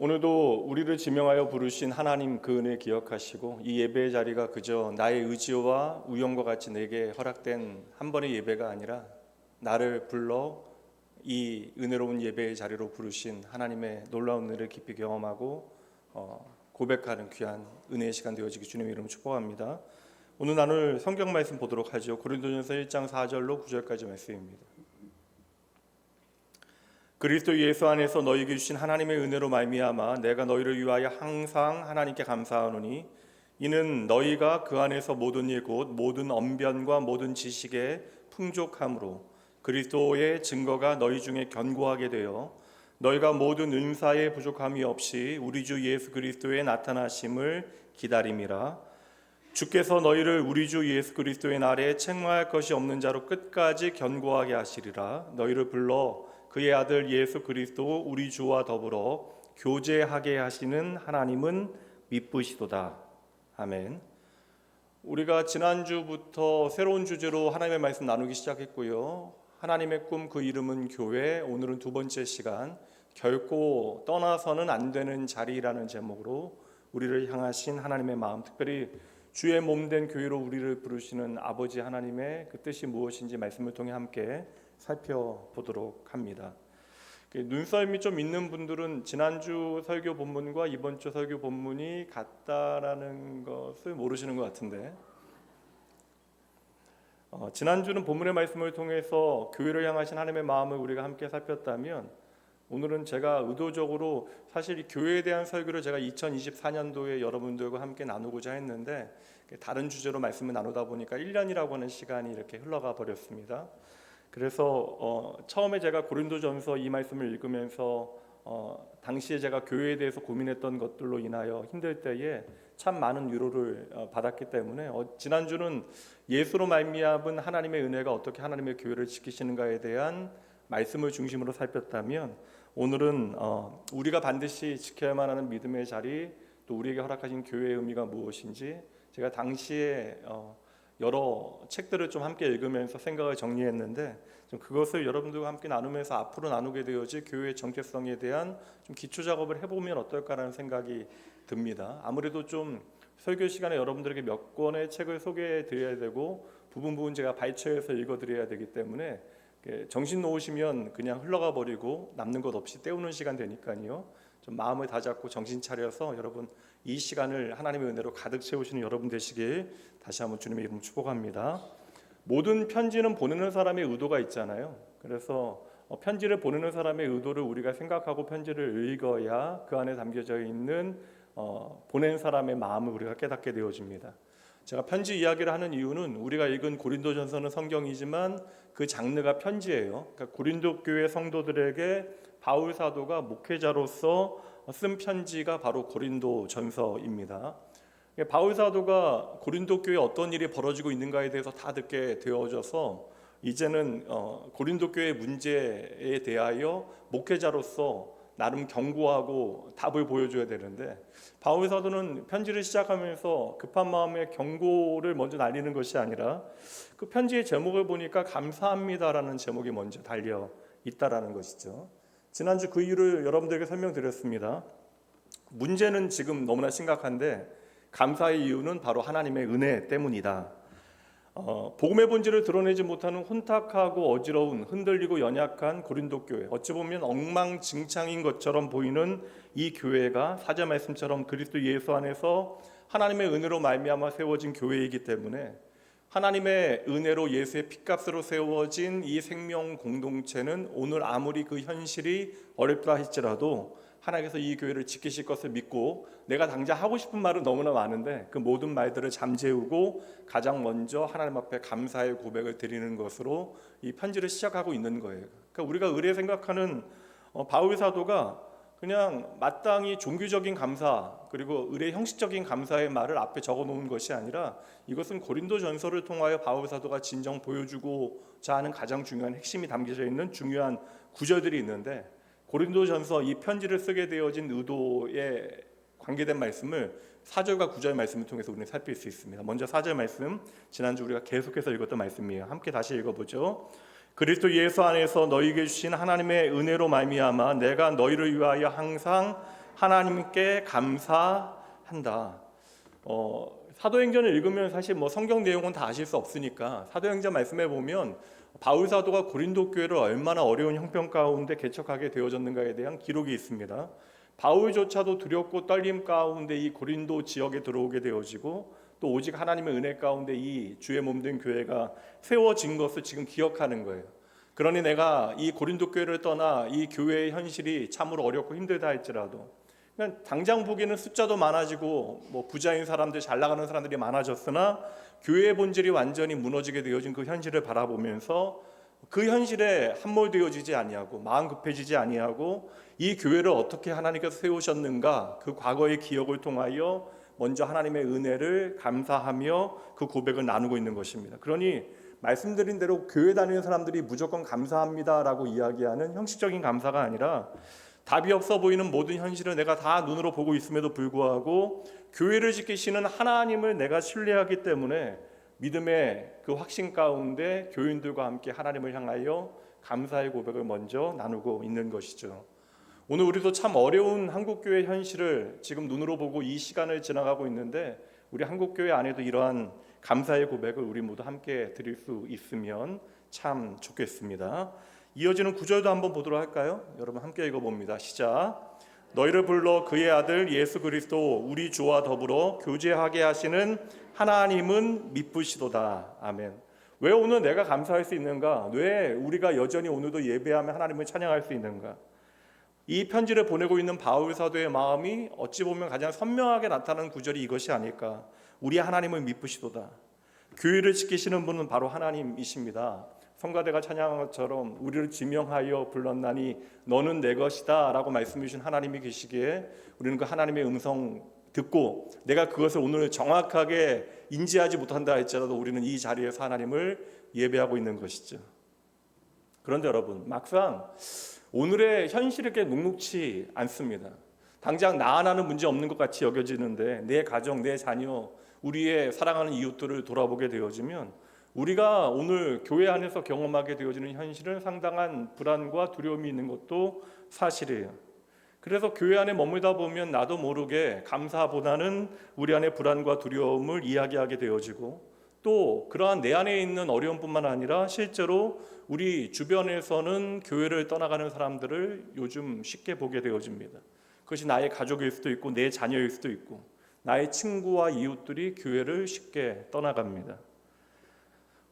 오늘도 우리를 지명하여 부르신 하나님 그 은혜 기억하시고 이 예배의 자리가 그저 나의 의지와 우연과 같이 내게 허락된 한 번의 예배가 아니라 나를 불러 이 은혜로운 예배의 자리로 부르신 하나님의 놀라운 은혜를 깊이 경험하고 고백하는 귀한 은혜의 시간 되어지기 주님의 이름으로 축복합니다. 오늘 나눌 성경 말씀 보도록 하죠. 고린도전서 1장 4절로 9절까지 말씀입니다. 그리스도 예수 안에서 너희에게 주신 하나님의 은혜로 말미암아 내가 너희를 위하여 항상 하나님께 감사하노니 이는 너희가 그 안에서 모든 일 곧 모든 언변과 모든 지식에 풍족함으로 그리스도의 증거가 너희 중에 견고하게 되어 너희가 모든 은사에 부족함이 없이 우리 주 예수 그리스도의 나타나심을 기다림이라. 주께서 너희를 우리 주 예수 그리스도의 날에 책망할 것이 없는 자로 끝까지 견고하게 하시리라. 너희를 불러 그의 아들 예수 그리스도 우리 주와 더불어 교제하게 하시는 하나님은 미쁘시도다. 아멘. 우리가 지난주부터 새로운 주제로 하나님의 말씀 나누기 시작했고요. 하나님의 꿈, 그 이름은 교회. 오늘은 두 번째 시간, 결코 떠나서는 안 되는 자리라는 제목으로 우리를 향하신 하나님의 마음, 특별히 주의 몸된 교회로 우리를 부르시는 아버지 하나님의 그 뜻이 무엇인지 말씀을 통해 함께 살펴보도록 합니다. 눈썰미 좀 있는 분들은 지난주 설교 본문과 이번 주 설교 본문이 같다라는 것을 모르시는 것 같은데, 지난주는 본문의 말씀을 통해서 교회를 향하신 하나님의 마음을 우리가 함께 살폈다면, 오늘은 제가 의도적으로 사실 이 교회에 대한 설교를 제가 2024년도에 여러분들과 함께 나누고자 했는데 다른 주제로 말씀을 나누다 보니까 1년이라고 하는 시간이 이렇게 흘러가 버렸습니다. 그래서 처음에 제가 고린도전서 이 말씀을 읽으면서 당시에 제가 교회에 대해서 고민했던 것들로 인하여 힘들 때에 참 많은 위로를 받았기 때문에 지난주는 예수로 말미암은 하나님의 은혜가 어떻게 하나님의 교회를 지키시는가에 대한 말씀을 중심으로 살폈다면, 오늘은 우리가 반드시 지켜야만 하는 믿음의 자리, 또 우리에게 허락하신 교회의 의미가 무엇인지 제가 당시에 여러 책들을 좀 함께 읽으면서 생각을 정리했는데, 좀 그것을 여러분들과 함께 나누면서 앞으로 나누게 되어질 교회의 정체성에 대한 좀 기초 작업을 해보면 어떨까라는 생각이 듭니다. 아무래도 좀 설교 시간에 여러분들에게 몇 권의 책을 소개해 드려야 되고 부분 제가 발췌해서 읽어 드려야 되기 때문에 정신 놓으시면 그냥 흘러가 버리고 남는 것 없이 때우는 시간 되니까요. 좀 마음을 다잡고 정신 차려서 여러분 이 시간을 하나님의 은혜로 가득 채우시는 여러분 되시길 다시 한번 주님의 이름 축복합니다. 모든 편지는 보내는 사람의 의도가 있잖아요. 그래서 편지를 보내는 사람의 의도를 우리가 생각하고 편지를 읽어야 그 안에 담겨져 있는 보낸 사람의 마음을 우리가 깨닫게 되어집니다. 제가 편지 이야기를 하는 이유는 우리가 읽은 고린도전서는 성경이지만 그 장르가 편지예요. 그러니까 고린도 교회 성도들에게 바울 사도가 목회자로서 쓴 편지가 바로 고린도전서입니다. 바울 사도가 고린도 교회에 어떤 일이 벌어지고 있는가에 대해서 다 듣게 되어져서 이제는 고린도 교회의 문제에 대하여 목회자로서 나름 경고하고 답을 보여줘야 되는데, 바울 사도는 편지를 시작하면서 급한 마음에 경고를 먼저 날리는 것이 아니라 그 편지의 제목을 보니까 감사합니다라는 제목이 먼저 달려 있다라는 것이죠. 지난주 그 이유를 여러분들에게 설명드렸습니다. 문제는 지금 너무나 심각한데 감사의 이유는 바로 하나님의 은혜 때문이다. 복음의 본질을 드러내지 못하는 혼탁하고 어지러운, 흔들리고 연약한 고린도 교회, 어찌 보면 엉망진창인 것처럼 보이는 이 교회가 사제 말씀처럼 그리스도 예수 안에서 하나님의 은혜로 말미암아 세워진 교회이기 때문에 하나님의 은혜로 예수의 핏값으로 세워진 이 생명 공동체는 오늘 아무리 그 현실이 어렵다 할지라도 하나님께서 이 교회를 지키실 것을 믿고, 내가 당장 하고 싶은 말은 너무나 많은데 그 모든 말들을 잠재우고 가장 먼저 하나님 앞에 감사의 고백을 드리는 것으로 이 편지를 시작하고 있는 거예요. 그러니까 우리가 의례 생각하는 바울 사도가 그냥 마땅히 종교적인 감사 그리고 의례 형식적인 감사의 말을 앞에 적어놓은 것이 아니라 이것은 고린도전서를 통하여 바울 사도가 진정 보여주고자 하는 가장 중요한 핵심이 담겨져 있는 중요한 구절들이 있는데, 고린도전서 이 편지를 쓰게 되어진 의도에 관계된 말씀을 4절과 9절 말씀을 통해서 우리는 살필 수 있습니다. 먼저 4절 말씀, 지난주 우리가 계속해서 읽었던 말씀이에요. 함께 다시 읽어보죠. 그리스도 예수 안에서 너희에게 주신 하나님의 은혜로 말미암아 내가 너희를 위하여 항상 하나님께 감사한다. 사도행전을 읽으면 사실 뭐 성경 내용은 다 아실 수 없으니까 사도행전 말씀해 보면 바울 사도가 고린도 교회를 얼마나 어려운 형편 가운데 개척하게 되어졌는가에 대한 기록이 있습니다. 바울조차도 두렵고 떨림 가운데 이 고린도 지역에 들어오게 되어지고 또 오직 하나님의 은혜 가운데 이 주의 몸된 교회가 세워진 것을 지금 기억하는 거예요. 그러니 내가 이 고린도 교회를 떠나 이 교회의 현실이 참으로 어렵고 힘들다 할지라도 그냥 당장 보기에는 숫자도 많아지고 뭐 부자인 사람들, 잘 나가는 사람들이 많아졌으나 교회의 본질이 완전히 무너지게 되어진 그 현실을 바라보면서 그 현실에 함몰되어지지 아니하고 마음 급해지지 아니하고 이 교회를 어떻게 하나님께서 세우셨는가 그 과거의 기억을 통하여 먼저 하나님의 은혜를 감사하며 그 고백을 나누고 있는 것입니다. 그러니 말씀드린 대로 교회 다니는 사람들이 무조건 감사합니다라고 이야기하는 형식적인 감사가 아니라 답이 없어 보이는 모든 현실을 내가 다 눈으로 보고 있음에도 불구하고 교회를 지키시는 하나님을 내가 신뢰하기 때문에 믿음의 그 확신 가운데 교인들과 함께 하나님을 향하여 감사의 고백을 먼저 나누고 있는 것이죠. 오늘 우리도 참 어려운 한국교회 현실을 지금 눈으로 보고 이 시간을 지나가고 있는데 우리 한국교회 안에도 이러한 감사의 고백을 우리 모두 함께 드릴 수 있으면 참 좋겠습니다. 이어지는 구절도 한번 보도록 할까요? 여러분 함께 읽어봅니다. 시작. 너희를 불러 그의 아들 예수 그리스도 우리 주와 더불어 교제하게 하시는 하나님은 미쁘시도다. 아멘. 왜 오늘 내가 감사할 수 있는가? 왜 우리가 여전히 오늘도 예배하며 하나님을 찬양할 수 있는가? 이 편지를 보내고 있는 바울 사도의 마음이 어찌 보면 가장 선명하게 나타나는 구절이 이것이 아닐까? 우리 하나님을 미쁘시도다. 교회를 지키시는 분은 바로 하나님이십니다. 성가대가 찬양한 것처럼 우리를 지명하여 불렀나니 너는 내 것이다 라고 말씀해 주신 하나님이 계시기에 우리는 그 하나님의 음성 듣고 내가 그것을 오늘 정확하게 인지하지 못한다 할지라도 우리는 이 자리에서 하나님을 예배하고 있는 것이죠. 그런데 여러분 막상 오늘의 현실이 그렇게 녹록치 않습니다. 당장 나 하나는 문제 없는 것 같이 여겨지는데 내 가정, 내 자녀, 우리의 사랑하는 이웃들을 돌아보게 되어지면 우리가 오늘 교회 안에서 경험하게 되어지는 현실은 상당한 불안과 두려움이 있는 것도 사실이에요. 그래서 교회 안에 머물다 보면 나도 모르게 감사보다는 우리 안에 불안과 두려움을 이야기하게 되어지고 또 그러한 내 안에 있는 어려움뿐만 아니라 실제로 우리 주변에서는 교회를 떠나가는 사람들을 요즘 쉽게 보게 되어집니다. 그것이 나의 가족일 수도 있고 내 자녀일 수도 있고 나의 친구와 이웃들이 교회를 쉽게 떠나갑니다.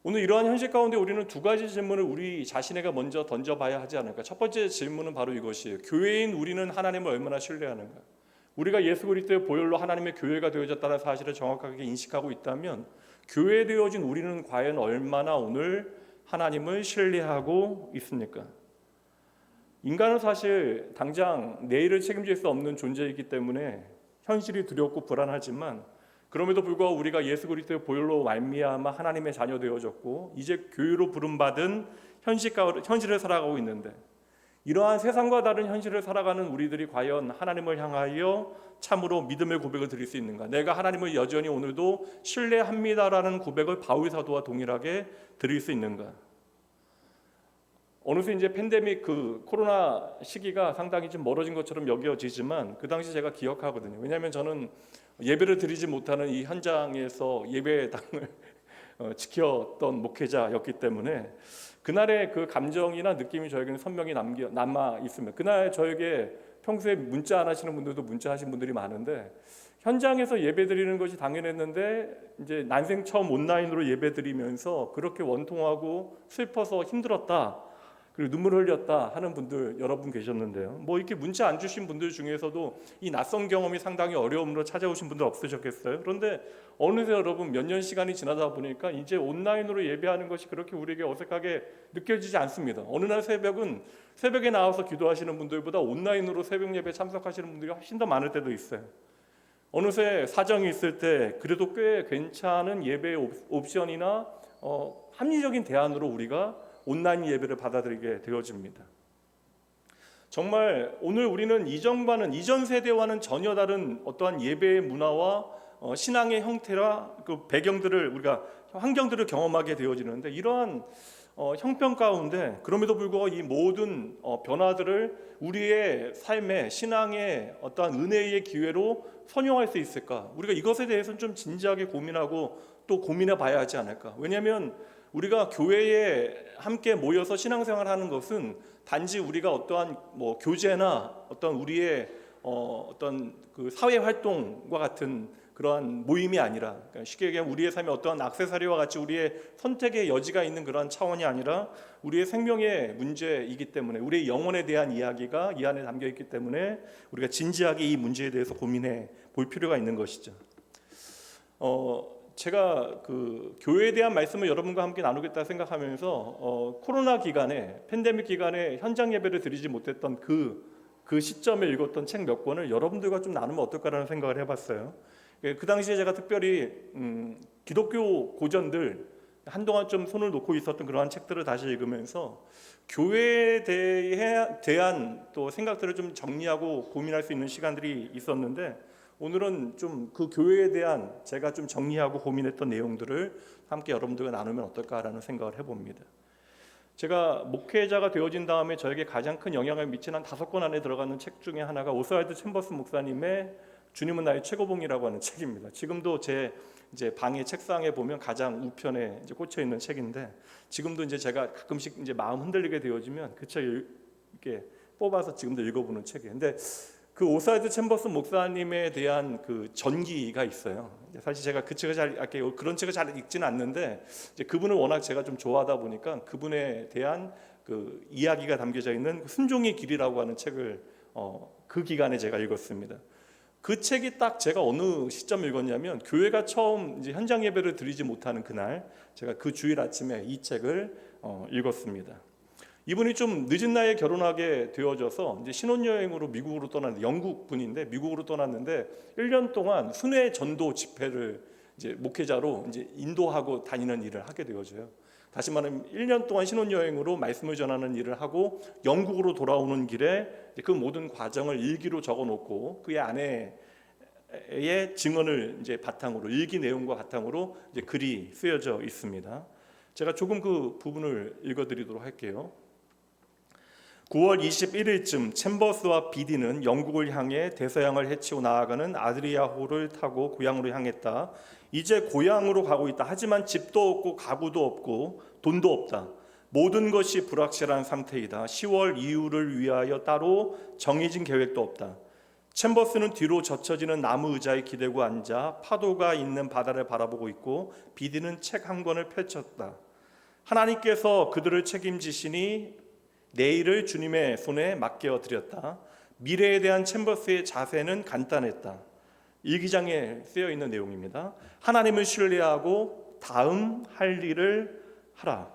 오늘 이러한 현실 가운데 우리는 두 가지 질문을 우리 자신에게 먼저 던져봐야 하지 않을까. 첫 번째 질문은 바로 이것이에요. 교회인 우리는 하나님을 얼마나 신뢰하는가. 우리가 예수 그리스도의 보혈로 하나님의 교회가 되어졌다는 사실을 정확하게 인식하고 있다면 교회 되어진 우리는 과연 얼마나 오늘 하나님을 신뢰하고 있습니까? 인간은 사실 당장 내일을 책임질 수 없는 존재이기 때문에 현실이 두렵고 불안하지만 그럼에도 불구하고 우리가 예수 그리스도의 보혈로 말미암아 하나님의 자녀 되어졌고 이제 교회로 부름받은 현실을 살아가고 있는데 이러한 세상과 다른 현실을 살아가는 우리들이 과연 하나님을 향하여 참으로 믿음의 고백을 드릴 수 있는가? 내가 하나님을 여전히 오늘도 신뢰합니다라는 고백을 바울 사도와 동일하게 드릴 수 있는가? 어느새 이제 팬데믹 그 코로나 시기가 상당히 좀 멀어진 것처럼 여겨지지만 그 당시 제가 기억하거든요. 왜냐하면 저는 예배를 드리지 못하는 이 현장에서 예배당을 지켰던 목회자였기 때문에 그날의 그 감정이나 느낌이 저에게는 선명히 남아 있습니다. 그날 저에게 평소에 문자 안 하시는 분들도 문자하신 분들이 많은데 현장에서 예배 드리는 것이 당연했는데 이제 난생 처음 온라인으로 예배 드리면서 그렇게 원통하고 슬퍼서 힘들었다. 그리고 눈물 흘렸다 하는 분들 여러분 계셨는데요. 뭐 이렇게 문자 안 주신 분들 중에서도 이 낯선 경험이 상당히 어려움으로 찾아오신 분들 없으셨겠어요? 그런데 어느새 여러분 몇 년 시간이 지나다 보니까 이제 온라인으로 예배하는 것이 그렇게 우리에게 어색하게 느껴지지 않습니다. 어느 날 새벽에 나와서 기도하시는 분들보다 온라인으로 새벽 예배 참석하시는 분들이 훨씬 더 많을 때도 있어요. 어느새 사정이 있을 때 그래도 꽤 괜찮은 예배 옵션이나 합리적인 대안으로 우리가 온라인 예배를 받아들이게 되어집니다. 정말 오늘 우리는 이전 세대와는 전혀 다른 어떠한 예배의 문화와 신앙의 형태라 그 배경들을 우리가 환경들을 경험하게 되어지는데 이러한 형편 가운데 그럼에도 불구하고 이 모든 변화들을 우리의 삶의 신앙의 어떠한 은혜의 기회로 선용할 수 있을까? 우리가 이것에 대해서는 좀 진지하게 고민하고 또 고민해 봐야 하지 않을까? 왜냐하면 우리가 교회에 함께 모여서 신앙생활하는 것은 단지 우리가 어떠한 교제나 어떤 우리의 어떤 그 사회 활동과 같은 그러한 모임이 아니라, 그러니까 쉽게 얘기하면 우리의 삶에 어떠한 액세서리와 같이 우리의 선택의 여지가 있는 그러한 차원이 아니라 우리의 생명의 문제이기 때문에, 우리의 영혼에 대한 이야기가 이 안에 담겨 있기 때문에 우리가 진지하게 이 문제에 대해서 고민해 볼 필요가 있는 것이죠. 제가 그 교회에 대한 말씀을 여러분과 함께 나누겠다 생각하면서 코로나 기간에, 팬데믹 기간에 현장 예배를 드리지 못했던 그 시점에 읽었던 책 몇 권을 여러분들과 좀 나누면 어떨까라는 생각을 해봤어요. 그 당시에 제가 특별히 기독교 고전들 한동안 좀 손을 놓고 있었던 그러한 책들을 다시 읽으면서 교회에 대한 또 생각들을 좀 정리하고 고민할 수 있는 시간들이 있었는데, 오늘은 좀 그 교회에 대한 제가 좀 정리하고 고민했던 내용들을 함께 여러분들과 나누면 어떨까라는 생각을 해봅니다. 제가 목회자가 되어진 다음에 저에게 가장 큰 영향을 미친 한 5권 안에 들어가는 책 중에 하나가 오스왈드 챔버스 목사님의 주님은 나의 최고봉이라고 하는 책입니다. 지금도 제 이제 방의 책상에 보면 가장 우편에 이제 꽂혀 있는 책인데, 지금도 이제 제가 가끔씩 이제 마음 흔들리게 되어지면 그 책을 이렇게 뽑아서 지금도 읽어보는 책이에요. 근데 그 오스왈드 챔버스 목사님에 대한 그 전기가 있어요. 사실 제가 그 책을 그런 책을 잘 읽지는 않는데, 이제 그분을 워낙 제가 좀 좋아하다 보니까 그분에 대한 그 이야기가 담겨져 있는 순종의 길이라고 하는 책을 그 기간에 제가 읽었습니다. 그 책이 딱 제가 어느 시점 읽었냐면, 교회가 처음 이제 현장 예배를 드리지 못하는 그날, 제가 그 주일 아침에 이 책을 읽었습니다. 이분이 좀 늦은 나이에 결혼하게 되어져서 이제 신혼여행으로 미국으로 떠났는데, 영국 분인데 미국으로 떠났는데 1년 동안 순회 전도 집회를 이제 목회자로 이제 인도하고 다니는 일을 하게 되어져요. 다시 말하면 1년 동안 신혼여행으로 말씀을 전하는 일을 하고 영국으로 돌아오는 길에 그 모든 과정을 일기로 적어놓고 그의 아내의 증언을 이제 바탕으로, 일기 내용과 바탕으로 이제 글이 쓰여져 있습니다. 제가 조금 그 부분을 읽어드리도록 할게요. 9월 21일쯤 챔버스와 비디는 영국을 향해 대서양을 헤치고 나아가는 아드리아호를 타고 고향으로 향했다. 이제 고향으로 가고 있다. 하지만 집도 없고 가구도 없고 돈도 없다. 모든 것이 불확실한 상태이다. 10월 이후를 위하여 따로 정해진 계획도 없다. 챔버스는 뒤로 젖혀지는 나무 의자에 기대고 앉아 파도가 있는 바다를 바라보고 있고, 비디는 책 한 권을 펼쳤다. 하나님께서 그들을 책임지시니 내일을 주님의 손에 맡겨 드렸다. 미래에 대한 챔버스의 자세는 간단했다. 일기장에 쓰여 있는 내용입니다. 하나님을 신뢰하고 다음 할 일을 하라.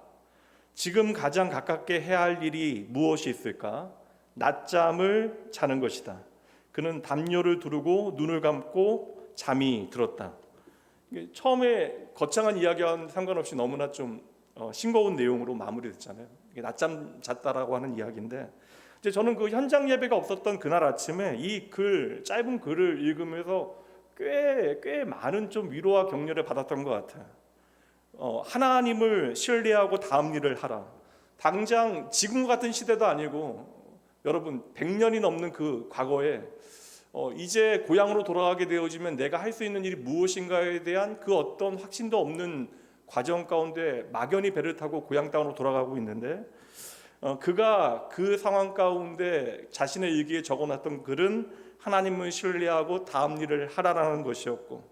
지금 가장 가깝게 해야 할 일이 무엇이 있을까? 낮잠을 자는 것이다. 그는 담요를 두르고 눈을 감고 잠이 들었다. 처음에 거창한 이야기와는 상관없이 너무나 좀 싱거운 내용으로 마무리됐잖아요. 낮잠 잤다라고 하는 이야기인데, 이제 저는 그 현장 예배가 없었던 그날 아침에 이 짧은 글을 읽으면서 꽤 많은 좀 위로와 격려를 받았던 것 같아요. 하나님을 신뢰하고 다음 일을 하라. 당장 지금 같은 시대도 아니고 여러분 100년이 넘는 그 과거에 이제 고향으로 돌아가게 되어지면 내가 할 수 있는 일이 무엇인가에 대한 그 어떤 확신도 없는 과정 가운데 막연히 배를 타고 고향 땅으로 돌아가고 있는데, 그가 그 상황 가운데 자신의 일기에 적어놨던 글은 하나님을 신뢰하고 다음 일을 하라라는 것이었고,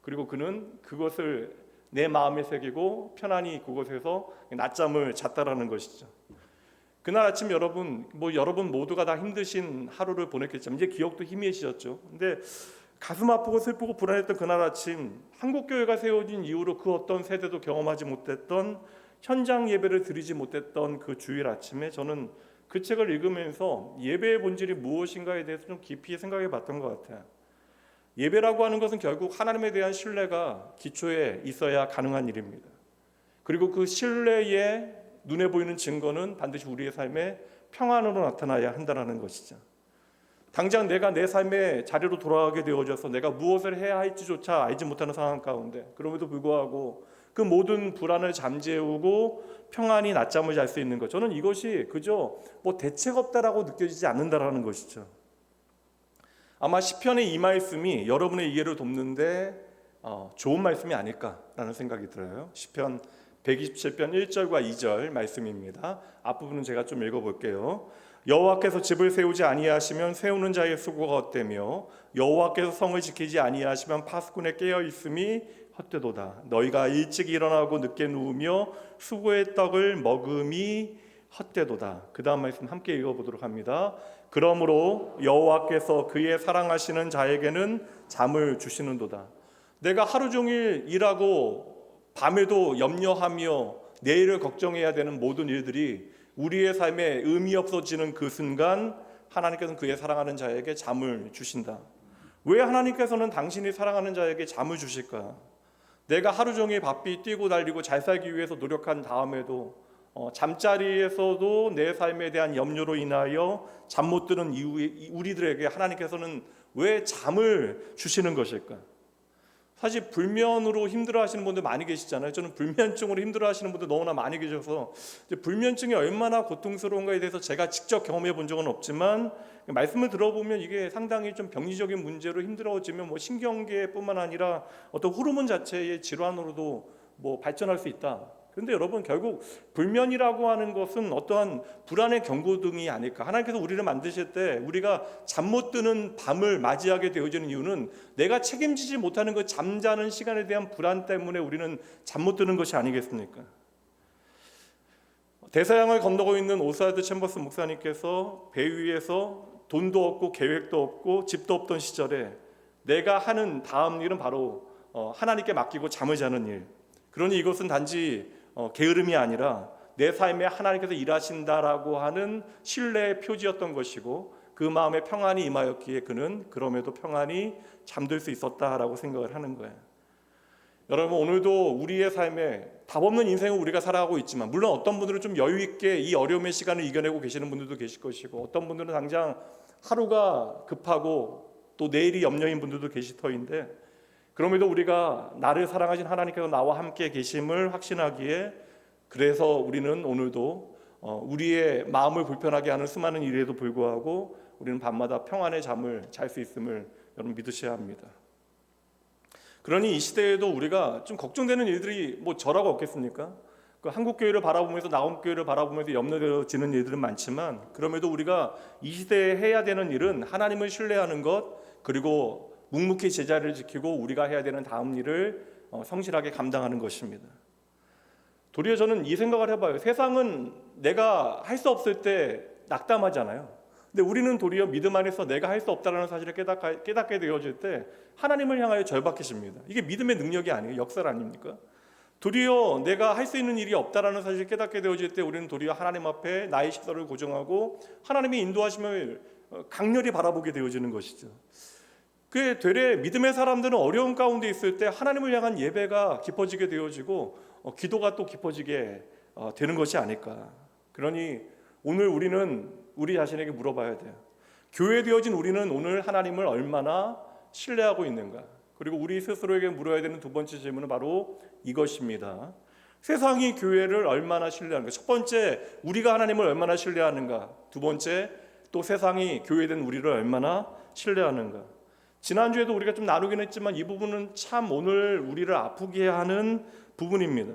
그리고 그는 그것을 내 마음에 새기고 편안히 그곳에서 낮잠을 잤다라는 것이죠. 그날 아침 여러분 모두가 다 힘드신 하루를 보냈겠지만 이제 기억도 희미해지셨죠. 근데 가슴 아프고 슬프고 불안했던 그날 아침, 한국교회가 세워진 이후로 그 어떤 세대도 경험하지 못했던 현장 예배를 드리지 못했던 그 주일 아침에 저는 그 책을 읽으면서 예배의 본질이 무엇인가에 대해서 좀 깊이 생각해 봤던 것 같아요. 예배라고 하는 것은 결국 하나님에 대한 신뢰가 기초에 있어야 가능한 일입니다. 그리고 그 신뢰의 눈에 보이는 증거는 반드시 우리의 삶에 평안으로 나타나야 한다는 것이죠. 당장 내가 내 삶의 자리로 돌아가게 되어져서 내가 무엇을 해야 할지조차 알지 못하는 상황 가운데, 그럼에도 불구하고 그 모든 불안을 잠재우고 평안히 낮잠을 잘 수 있는 것, 저는 이것이 그저 뭐 대책 없다라고 느껴지지 않는다라는 것이죠. 아마 시편의 이 말씀이 여러분의 이해를 돕는데 좋은 말씀이 아닐까라는 생각이 들어요. 시편 127편 1절과 2절 말씀입니다. 앞부분은 제가 좀 읽어볼게요. 여호와께서 집을 세우지 아니하시면 세우는 자의 수고가 헛되며 여호와께서 성을 지키지 아니하시면 파수꾼의 깨어있음이 헛되도다. 너희가 일찍 일어나고 늦게 누우며 수고의 떡을 먹음이 헛되도다. 그 다음 말씀 함께 읽어보도록 합니다. 그러므로 여호와께서 그의 사랑하시는 자에게는 잠을 주시는도다. 내가 하루 종일 일하고 밤에도 염려하며 내일을 걱정해야 되는 모든 일들이 우리의 삶에 의미 없어지는 그 순간 하나님께서는 그의 사랑하는 자에게 잠을 주신다. 왜 하나님께서는 당신이 사랑하는 자에게 잠을 주실까? 내가 하루 종일 바삐 뛰고 달리고 잘 살기 위해서 노력한 다음에도 잠자리에서도 내 삶에 대한 염려로 인하여 잠 못 드는 우리들에게 하나님께서는 왜 잠을 주시는 것일까? 사실 불면으로 힘들어하시는 분들 많이 계시잖아요. 저는 불면증으로 힘들어하시는 분들 너무나 많이 계셔서 불면증이 얼마나 고통스러운가에 대해서 제가 직접 경험해 본 적은 없지만 말씀을 들어보면 이게 상당히 좀 병리적인 문제로 힘들어지면 뭐 신경계뿐만 아니라 어떤 호르몬 자체의 질환으로도 뭐 발전할 수 있다. 그런데 여러분, 결국 불면이라고 하는 것은 어떠한 불안의 경고등이 아닐까. 하나님께서 우리를 만드실 때 우리가 잠 못 드는 밤을 맞이하게 되어지는 이유는 내가 책임지지 못하는 그 잠자는 시간에 대한 불안 때문에 우리는 잠 못 드는 것이 아니겠습니까? 대서양을 건너고 있는 오스왈드 챔버스 목사님께서 배 위에서 돈도 없고 계획도 없고 집도 없던 시절에 내가 하는 다음 일은 바로 하나님께 맡기고 잠을 자는 일. 그러니 이것은 단지 게으름이 아니라 내 삶에 하나님께서 일하신다라고 하는 신뢰의 표지였던 것이고 그 마음에 평안이 임하였기에 그는 그럼에도 평안히 잠들 수 있었다라고 생각을 하는 거예요. 여러분, 오늘도 우리의 삶에 답 없는 인생을 우리가 살아가고 있지만 물론 어떤 분들은 좀 여유 있게 이 어려움의 시간을 이겨내고 계시는 분들도 계실 것이고 어떤 분들은 당장 하루가 급하고 또 내일이 염려인 분들도 계실 터인데 그럼에도 우리가 나를 사랑하신 하나님께서 나와 함께 계심을 확신하기에 그래서 우리는 오늘도 우리의 마음을 불편하게 하는 수많은 일에도 불구하고 우리는 밤마다 평안의 잠을 잘 수 있음을 여러분 믿으셔야 합니다. 그러니 이 시대에도 우리가 좀 걱정되는 일들이 뭐 저라고 없겠습니까? 그 한국교회를 바라보면서 나온교회를 바라보면서 염려되어지는 일들은 많지만 그럼에도 우리가 이 시대에 해야 되는 일은 하나님을 신뢰하는 것 그리고 묵묵히 제자리를 지키고 우리가 해야 되는 다음 일을 성실하게 감당하는 것입니다. 도리어 저는 이 생각을 해봐요. 세상은 내가 할 수 없을 때 낙담하잖아요. 근데 우리는 도리어 믿음 안에서 내가 할 수 없다는 사실을 깨닫게 되어질 때 하나님을 향하여 절박해집니다. 이게 믿음의 능력이 아니에요. 역사 아닙니까? 도리어 내가 할 수 있는 일이 없다는 사실을 깨닫게 되어질 때 우리는 도리어 하나님 앞에 나의 시선을 고정하고 하나님의 인도하심을 강렬히 바라보게 되어지는 것이죠. 그 되레 믿음의 사람들은 어려운 가운데 있을 때 하나님을 향한 예배가 깊어지게 되어지고 기도가 또 깊어지게 되는 것이 아닐까. 그러니 오늘 우리는 우리 자신에게 물어봐야 돼요. 교회 되어진 우리는 오늘 하나님을 얼마나 신뢰하고 있는가. 그리고 우리 스스로에게 물어야 되는 두 번째 질문은 바로 이것입니다. 세상이 교회를 얼마나 신뢰하는가. 첫 번째, 우리가 하나님을 얼마나 신뢰하는가. 두 번째, 또 세상이 교회된 우리를 얼마나 신뢰하는가. 지난주에도 우리가 좀 나누긴 했지만 이 부분은 참 오늘 우리를 아프게 하는 부분입니다.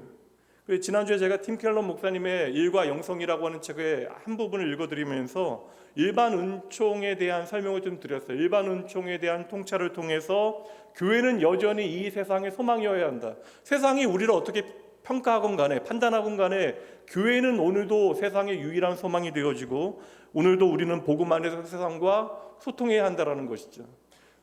지난주에 제가 팀 켈러 목사님의 일과 영성이라고 하는 책의 한 부분을 읽어드리면서 일반 은총에 대한 설명을 좀 드렸어요. 일반 은총에 대한 통찰을 통해서 교회는 여전히 이 세상의 소망이어야 한다. 세상이 우리를 어떻게 평가하건 간에 판단하건 간에 교회는 오늘도 세상의 유일한 소망이 되어지고 오늘도 우리는 복음 안에서 세상과 소통해야 한다는 것이죠.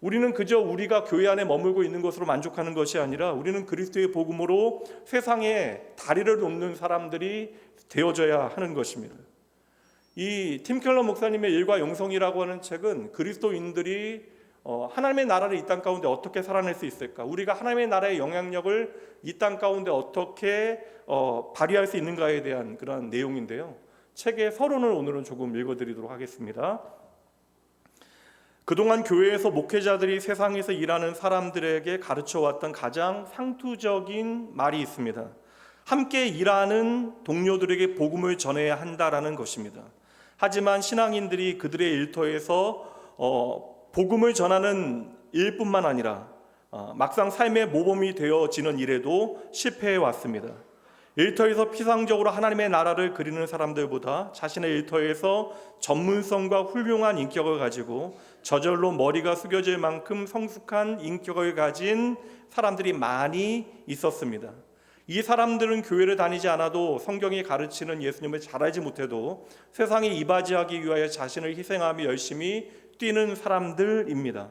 우리는 그저 우리가 교회 안에 머물고 있는 것으로 만족하는 것이 아니라 우리는 그리스도의 복음으로 세상에 다리를 놓는 사람들이 되어져야 하는 것입니다. 이 팀 켈러 목사님의 일과 영성이라고 하는 책은 그리스도인들이 하나님의 나라를 이 땅 가운데 어떻게 살아낼 수 있을까? 우리가 하나님의 나라의 영향력을 이 땅 가운데 어떻게 발휘할 수 있는가에 대한 그런 내용인데요. 책의 서론을 오늘은 조금 읽어드리도록 하겠습니다. 그동안 교회에서 목회자들이 세상에서 일하는 사람들에게 가르쳐왔던 가장 상투적인 말이 있습니다. 함께 일하는 동료들에게 복음을 전해야 한다라는 것입니다. 하지만 신앙인들이 그들의 일터에서 복음을 전하는 일뿐만 아니라 막상 삶의 모범이 되어지는 일에도 실패해 왔습니다. 일터에서 피상적으로 하나님의 나라를 그리는 사람들보다 자신의 일터에서 전문성과 훌륭한 인격을 가지고 저절로 머리가 숙여질 만큼 성숙한 인격을 가진 사람들이 많이 있었습니다. 이 사람들은 교회를 다니지 않아도 성경이 가르치는 예수님을 잘 알지 못해도 세상에 이바지하기 위하여 자신을 희생하며 열심히 뛰는 사람들입니다.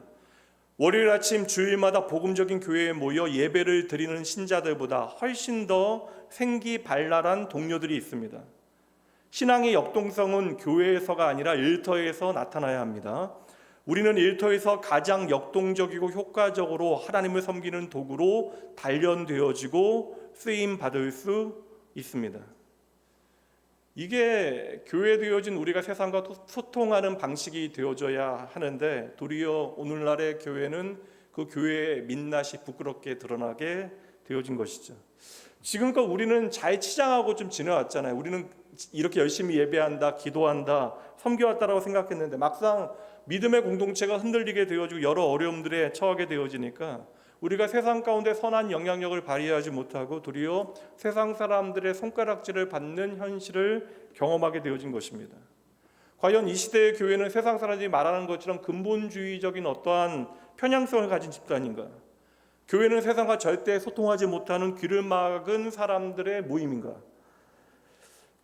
월요일 아침 주일마다 복음적인 교회에 모여 예배를 드리는 신자들보다 훨씬 더 생기발랄한 동료들이 있습니다. 신앙의 역동성은 교회에서가 아니라 일터에서 나타나야 합니다. 우리는 일터에서 가장 역동적이고 효과적으로 하나님을 섬기는 도구로 단련되어지고 쓰임받을 수 있습니다. 이게 교회되어진 우리가 세상과 소통하는 방식이 되어져야 하는데 도리어 오늘날의 교회는 그 교회의 민낯이 부끄럽게 드러나게 되어진 것이죠. 지금껏 우리는 잘 치장하고 좀 지내왔잖아요. 우리는 이렇게 열심히 예배한다, 기도한다, 섬겨왔다라고 생각했는데 막상 믿음의 공동체가 흔들리게 되어지고 여러 어려움들에 처하게 되어지니까 우리가 세상 가운데 선한 영향력을 발휘하지 못하고 도리어 세상 사람들의 손가락질을 받는 현실을 경험하게 되어진 것입니다. 과연 이 시대의 교회는 세상 사람들이 말하는 것처럼 근본주의적인 어떠한 편향성을 가진 집단인가? 교회는 세상과 절대 소통하지 못하는 귀를 막은 사람들의 모임인가?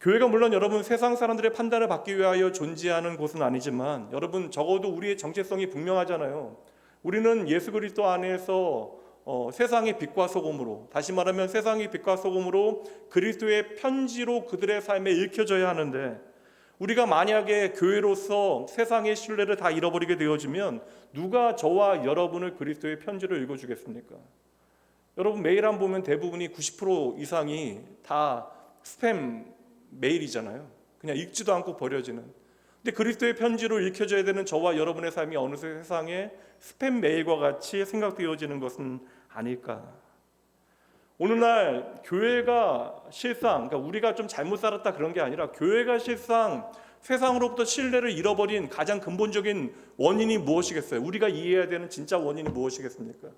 교회가 물론 여러분 세상 사람들의 판단을 받기 위하여 존재하는 곳은 아니지만 여러분 적어도 우리의 정체성이 분명하잖아요. 우리는 예수 그리스도 안에서 세상의 빛과 소금으로, 다시 말하면 세상의 빛과 소금으로 그리스도의 편지로 그들의 삶에 읽혀져야 하는데 우리가 만약에 교회로서 세상의 신뢰를 다 잃어버리게 되어지면 누가 저와 여러분을 그리스도의 편지로 읽어주겠습니까? 여러분 메일 안 보면 대부분이 90% 이상이 다 스팸 메일이잖아요. 그냥 읽지도 않고 버려지는. 근데 그리스도의 편지로 읽혀져야 되는 저와 여러분의 삶이 어느새 세상에 스팸 메일과 같이 생각되어지는 것은 아닐까. 오늘날 교회가 실상, 그러니까 우리가 좀 잘못 살았다 그런 게 아니라 교회가 실상 세상으로부터 신뢰를 잃어버린 가장 근본적인 원인이 무엇이겠어요? 우리가 이해해야 되는 진짜 원인이 무엇이겠습니까?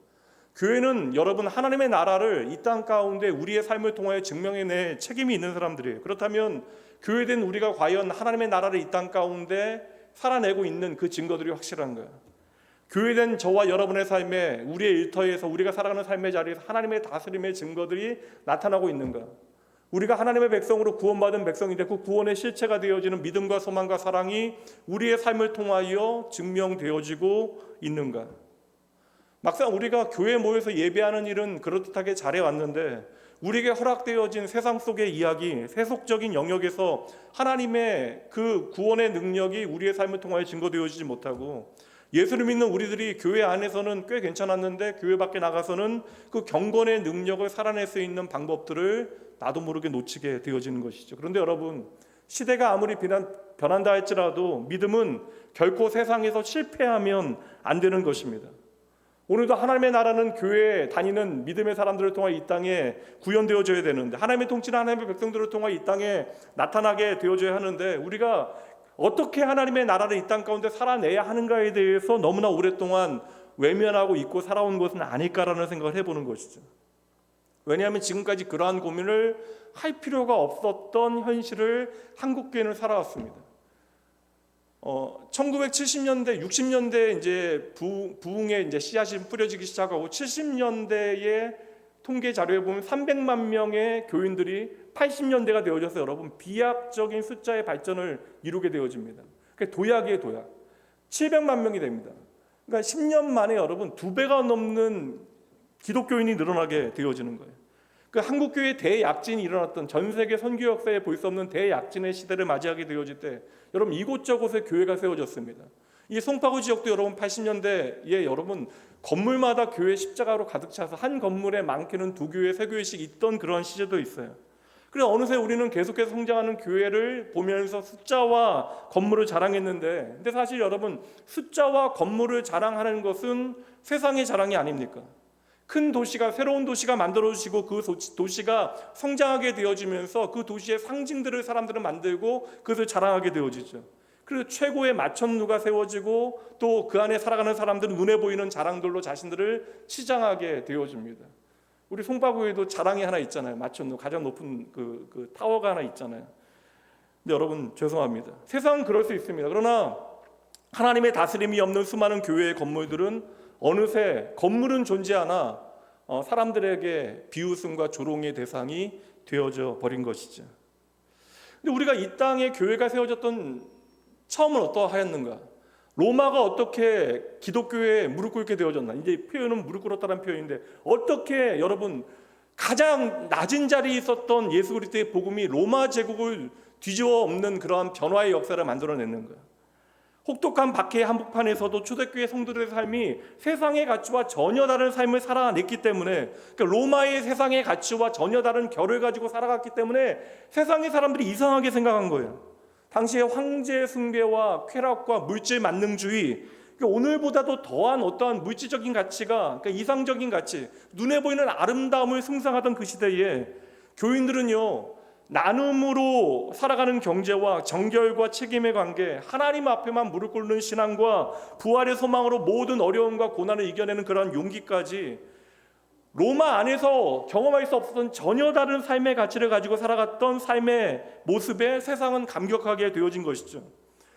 교회는 여러분 하나님의 나라를 이 땅 가운데 우리의 삶을 통하여 증명해낼 책임이 있는 사람들이에요. 그렇다면 교회된 우리가 과연 하나님의 나라를 이 땅 가운데 살아내고 있는 그 증거들이 확실한가요? 교회된 저와 여러분의 삶에 우리의 일터에서 우리가 살아가는 삶의 자리에서 하나님의 다스림의 증거들이 나타나고 있는가? 우리가 하나님의 백성으로 구원받은 백성인데 그 구원의 실체가 되어지는 믿음과 소망과 사랑이 우리의 삶을 통하여 증명되어지고 있는가? 막상 우리가 교회에 모여서 예배하는 일은 그렇듯하게 잘해왔는데 우리에게 허락되어진 세상 속의 이야기, 세속적인 영역에서 하나님의 그 구원의 능력이 우리의 삶을 통하여 증거되어지지 못하고 예수를 믿는 우리들이 교회 안에서는 꽤 괜찮았는데 교회 밖에 나가서는 그 경건의 능력을 살아낼 수 있는 방법들을 나도 모르게 놓치게 되어지는 것이죠. 그런데 여러분 시대가 아무리 변한다 할지라도 믿음은 결코 세상에서 실패하면 안 되는 것입니다. 오늘도 하나님의 나라는 교회에 다니는 믿음의 사람들을 통해 이 땅에 구현되어져야 되는데 하나님의 통치는 하나님의 백성들을 통해 이 땅에 나타나게 되어져야 하는데 우리가 어떻게 하나님의 나라를 이 땅 가운데 살아내야 하는가에 대해서 너무나 오랫동안 외면하고 잊고 살아온 것은 아닐까라는 생각을 해보는 것이죠. 왜냐하면 지금까지 그러한 고민을 할 필요가 없었던 현실을 한국교회는 살아왔습니다. 1970년대, 60년대에 이제 부흥의 이제 씨앗이 뿌려지기 시작하고 70년대의 통계 자료에 보면 300만 명의 교인들이 80년대가 되어져서 여러분 비약적인 숫자의 발전을 이루게 되어집니다. 그러니까 도약이에요, 도약. 700만 명이 됩니다. 그러니까 10년 만에 여러분 2배가 넘는 기독교인이 늘어나게 되어지는 거예요. 그 한국교회의 대약진이 일어났던 전 세계 선교 역사에 볼 수 없는 대약진의 시대를 맞이하게 되어질 때 여러분 이곳저곳에 교회가 세워졌습니다. 이 송파구 지역도 여러분 80년대에 여러분 건물마다 교회 십자가로 가득 차서 한 건물에 많게는 2교회, 3교회씩 있던 그런 시절도 있어요. 그래서 어느새 우리는 계속해서 성장하는 교회를 보면서 숫자와 건물을 자랑했는데, 근데 사실 여러분, 숫자와 건물을 자랑하는 것은 세상의 자랑이 아닙니까? 큰 도시가, 새로운 도시가 만들어지고 그 도시가 성장하게 되어지면서 그 도시의 상징들을 사람들은 만들고 그것을 자랑하게 되어지죠. 그리고 최고의 마천루가 세워지고 또 그 안에 살아가는 사람들은 눈에 보이는 자랑들로 자신들을 치장하게 되어집니다. 우리 송파구에도 자랑이 하나 있잖아요. 마천루 가장 높은 그 타워가 하나 있잖아요. 근데 여러분, 죄송합니다. 세상은 그럴 수 있습니다. 그러나 하나님의 다스림이 없는 수많은 교회의 건물들은 어느새 건물은 존재하나 사람들에게 비웃음과 조롱의 대상이 되어져 버린 것이죠. 근데 우리가 이 땅에 교회가 세워졌던 처음은 어떠하였는가? 로마가 어떻게 기독교에 무릎 꿇게 되어졌나? 이제 표현은 무릎 꿇었다는 표현인데, 어떻게 여러분 가장 낮은 자리에 있었던 예수 그리스도의 복음이 로마 제국을 뒤집어 엎는 그러한 변화의 역사를 만들어냈는가? 혹독한 박해의 한복판에서도 초대교회 성도들의 삶이 세상의 가치와 전혀 다른 삶을 살아냈기 때문에, 그러니까 로마의 세상의 가치와 전혀 다른 결을 가지고 살아갔기 때문에 세상의 사람들이 이상하게 생각한 거예요. 당시의 황제 숭배와 쾌락과 물질 만능주의, 그러니까 오늘보다도 더한 어떠한 물질적인 가치가, 그러니까 이상적인 가치, 눈에 보이는 아름다움을 숭상하던 그 시대에 교인들은요, 나눔으로 살아가는 경제와 정결과 책임의 관계, 하나님 앞에만 무릎 꿇는 신앙과 부활의 소망으로 모든 어려움과 고난을 이겨내는 그러한 용기까지 로마 안에서 경험할 수 없었던 전혀 다른 삶의 가치를 가지고 살아갔던 삶의 모습에 세상은 감격하게 되어진 것이죠.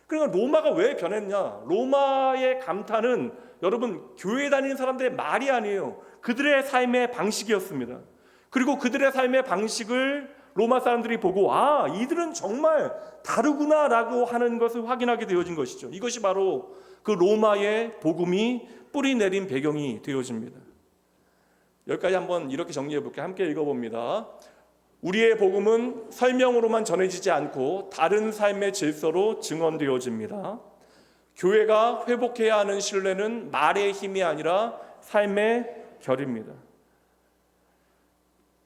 그러니까 로마가 왜 변했냐? 로마의 감탄은 여러분, 교회 다니는 사람들의 말이 아니에요. 그들의 삶의 방식이었습니다. 그리고 그들의 삶의 방식을 로마 사람들이 보고, 아, 이들은 정말 다르구나라고 하는 것을 확인하게 되어진 것이죠. 이것이 바로 그 로마의 복음이 뿌리 내린 배경이 되어집니다. 여기까지 한번 이렇게 정리해 볼게요. 함께 읽어봅니다. 우리의 복음은 설명으로만 전해지지 않고 다른 삶의 질서로 증언되어집니다. 교회가 회복해야 하는 신뢰는 말의 힘이 아니라 삶의 결입니다.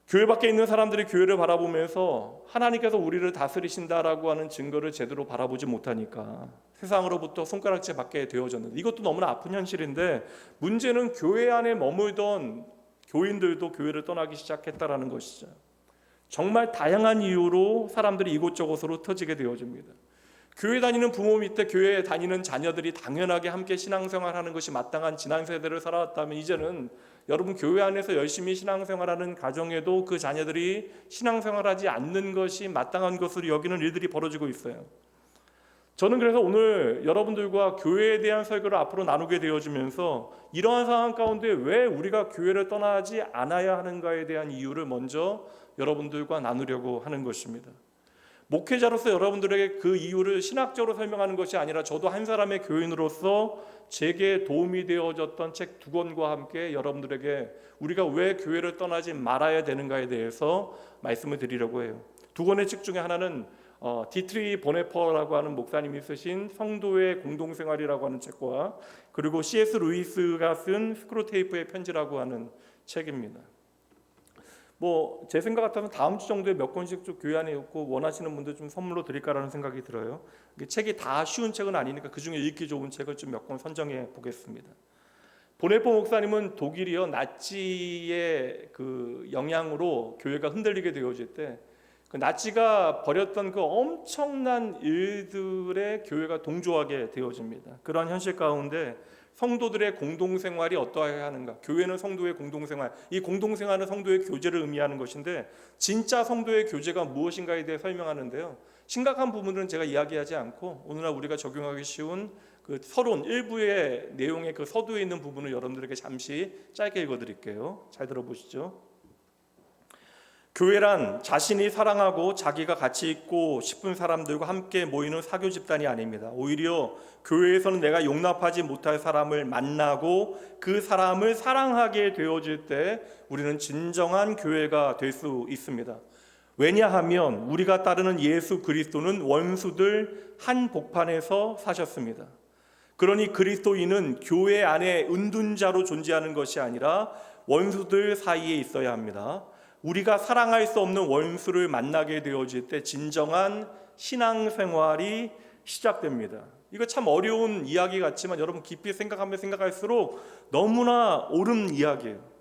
교회 밖에 있는 사람들이 교회를 바라보면서 하나님께서 우리를 다스리신다라고 하는 증거를 제대로 바라보지 못하니까 세상으로부터 손가락질 받게 되어졌는데, 이것도 너무나 아픈 현실인데, 문제는 교회 안에 머물던 교인들도 교회를 떠나기 시작했다라는 것이죠. 정말 다양한 이유로 사람들이 이곳저곳으로 흩어지게 되어집니다. 교회 다니는 부모 밑에 교회에 다니는 자녀들이 당연하게 함께 신앙생활하는 것이 마땅한 지난 세대를 살아왔다면, 이제는 여러분 교회 안에서 열심히 신앙생활하는 가정에도 그 자녀들이 신앙생활하지 않는 것이 마땅한 것으로 여기는 일들이 벌어지고 있어요. 저는 그래서 오늘 여러분들과 교회에 대한 설교를 앞으로 나누게 되어지면서 이러한 상황 가운데 왜 우리가 교회를 떠나지 않아야 하는가에 대한 이유를 먼저 여러분들과 나누려고 하는 것입니다. 목회자로서 여러분들에게 그 이유를 신학적으로 설명하는 것이 아니라, 저도 한 사람의 교인으로서 제게 도움이 되어졌던 책 2권과 함께 여러분들에게 우리가 왜 교회를 떠나지 말아야 되는가에 대해서 말씀을 드리려고 해요. 2권의 책 중에 하나는 디트리 보네퍼라고 하는 목사님이 쓰신 성도의 공동생활이라고 하는 책과, 그리고 C.S. 루이스가 쓴 스크루테이프의 편지라고 하는 책입니다. 제 생각 같아서 다음 주 정도에 몇 권씩 좀 교회 안에 있고 원하시는 분들 좀 선물로 드릴까라는 생각이 들어요. 책이 다 쉬운 책은 아니니까 그 중에 읽기 좋은 책을 좀 몇 권 선정해 보겠습니다. 보네퍼 목사님은 독일이요, 나치의 그 영향으로 교회가 흔들리게 되어질 때, 그 나치가 벌였던 그 엄청난 일들에 교회가 동조하게 되어집니다. 그러한 현실 가운데 성도들의 공동생활이 어떠해야 하는가? 교회는 성도의 공동생활, 이 공동생활은 성도의 교제를 의미하는 것인데, 진짜 성도의 교제가 무엇인가에 대해 설명하는데요, 심각한 부분들은 제가 이야기하지 않고 오늘날 우리가 적용하기 쉬운 그 서론 일부의 내용의 그 서두에 있는 부분을 여러분들에게 잠시 짧게 읽어드릴게요. 잘 들어보시죠. 교회란 자신이 사랑하고 자기가 가치 있고 싶은 사람들과 함께 모이는 사교 집단이 아닙니다. 오히려 교회에서는 내가 용납하지 못할 사람을 만나고 그 사람을 사랑하게 되어질 때 우리는 진정한 교회가 될 수 있습니다. 왜냐하면 우리가 따르는 예수 그리스도는 원수들 한 복판에서 사셨습니다. 그러니 그리스도인은 교회 안에 은둔자로 존재하는 것이 아니라 원수들 사이에 있어야 합니다. 우리가 사랑할 수 없는 원수를 만나게 되어질 때 진정한 신앙생활이 시작됩니다. 이거 참 어려운 이야기 같지만 여러분 깊이 생각하면 생각할수록 너무나 옳은 이야기예요.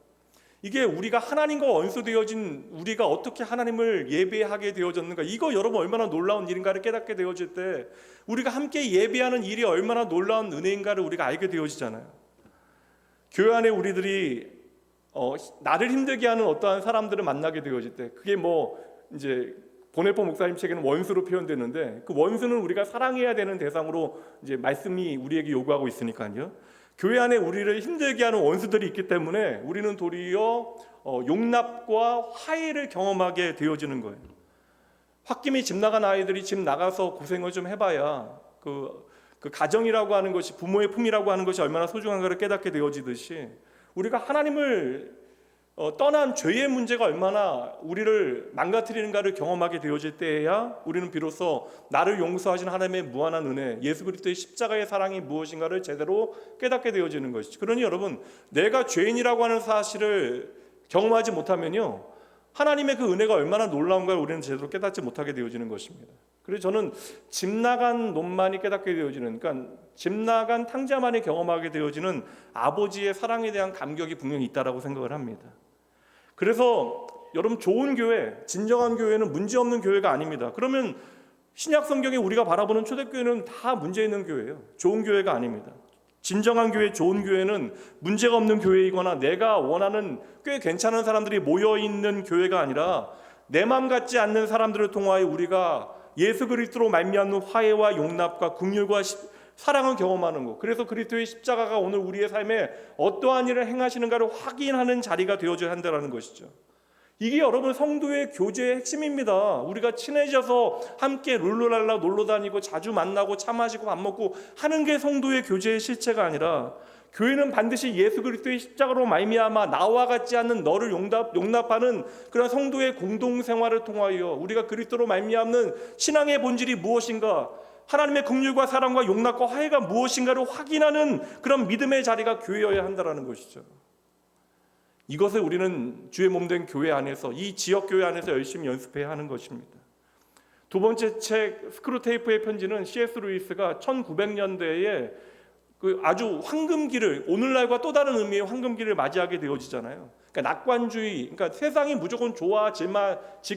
이게 우리가 하나님과 원수 되어진 우리가 어떻게 하나님을 예배하게 되어졌는가, 이거 여러분 얼마나 놀라운 일인가를 깨닫게 되어질 때 우리가 함께 예배하는 일이 얼마나 놀라운 은혜인가를 우리가 알게 되어지잖아요. 교회 안에 우리들이 나를 힘들게 하는 어떠한 사람들을 만나게 되어질 때, 그게 이제 보네포 목사님 책에는 원수로 표현되는데, 그 원수는 우리가 사랑해야 되는 대상으로 이제 말씀이 우리에게 요구하고 있으니까요. 교회 안에 우리를 힘들게 하는 원수들이 있기 때문에 우리는 도리어 용납과 화해를 경험하게 되어지는 거예요. 홧김에 집 나간 아이들이 집 나가서 고생을 좀 해봐야 그 가정이라고 하는 것이, 부모의 품이라고 하는 것이 얼마나 소중한가를 깨닫게 되어지듯이, 우리가 하나님을 떠난 죄의 문제가 얼마나 우리를 망가뜨리는가를 경험하게 되어질 때에야 우리는 비로소 나를 용서하신 하나님의 무한한 은혜, 예수 그리스도의 십자가의 사랑이 무엇인가를 제대로 깨닫게 되어지는 것이죠. 그러니 여러분, 내가 죄인이라고 하는 사실을 경험하지 못하면요, 하나님의 그 은혜가 얼마나 놀라운가를 우리는 제대로 깨닫지 못하게 되어지는 것입니다. 그래서 저는 집 나간 놈만이 깨닫게 되어지는, 그러니까 집 나간 탕자만이 경험하게 되어지는 아버지의 사랑에 대한 감격이 분명히 있다라고 생각을 합니다. 그래서 여러분, 좋은 교회, 진정한 교회는 문제없는 교회가 아닙니다. 그러면 신약 성경에 우리가 바라보는 초대교회는 다 문제 있는 교회예요. 좋은 교회가 아닙니다. 진정한 교회, 좋은 교회는 문제가 없는 교회이거나 내가 원하는 꽤 괜찮은 사람들이 모여있는 교회가 아니라 내 맘 같지 않는 사람들을 통하여 우리가 예수 그리스도로 말미암는 화해와 용납과 긍휼과 사랑을 경험하는 것, 그래서 그리스도의 십자가가 오늘 우리의 삶에 어떠한 일을 행하시는가를 확인하는 자리가 되어줘야 한다는 것이죠. 이게 여러분 성도의 교제의 핵심입니다. 우리가 친해져서 함께 룰루랄라 놀러 다니고 자주 만나고 차 마시고 밥 먹고 하는 게 성도의 교제의 실체가 아니라, 교회는 반드시 예수 그리스도의 십자가로 말미암아 나와 같지 않는 너를 용납하는 그런 성도의 공동생활을 통하여 우리가 그리스도로 말미암는 신앙의 본질이 무엇인가, 하나님의 긍휼과 사랑과 용납과 화해가 무엇인가를 확인하는 그런 믿음의 자리가 교회여야 한다는 것이죠. 이것을 우리는 주의 몸된 교회 안에서, 이 지역 교회 안에서 열심히 연습해야 하는 것입니다. 두 번째 책 스크루테이프의 편지는 C.S. 루이스가 1900년대에 그 아주 황금기를, 오늘날과 또 다른 의미의 황금기를 맞이하게 되어지잖아요. 그러니까 낙관주의, 그러니까 세상이 무조건 좋아질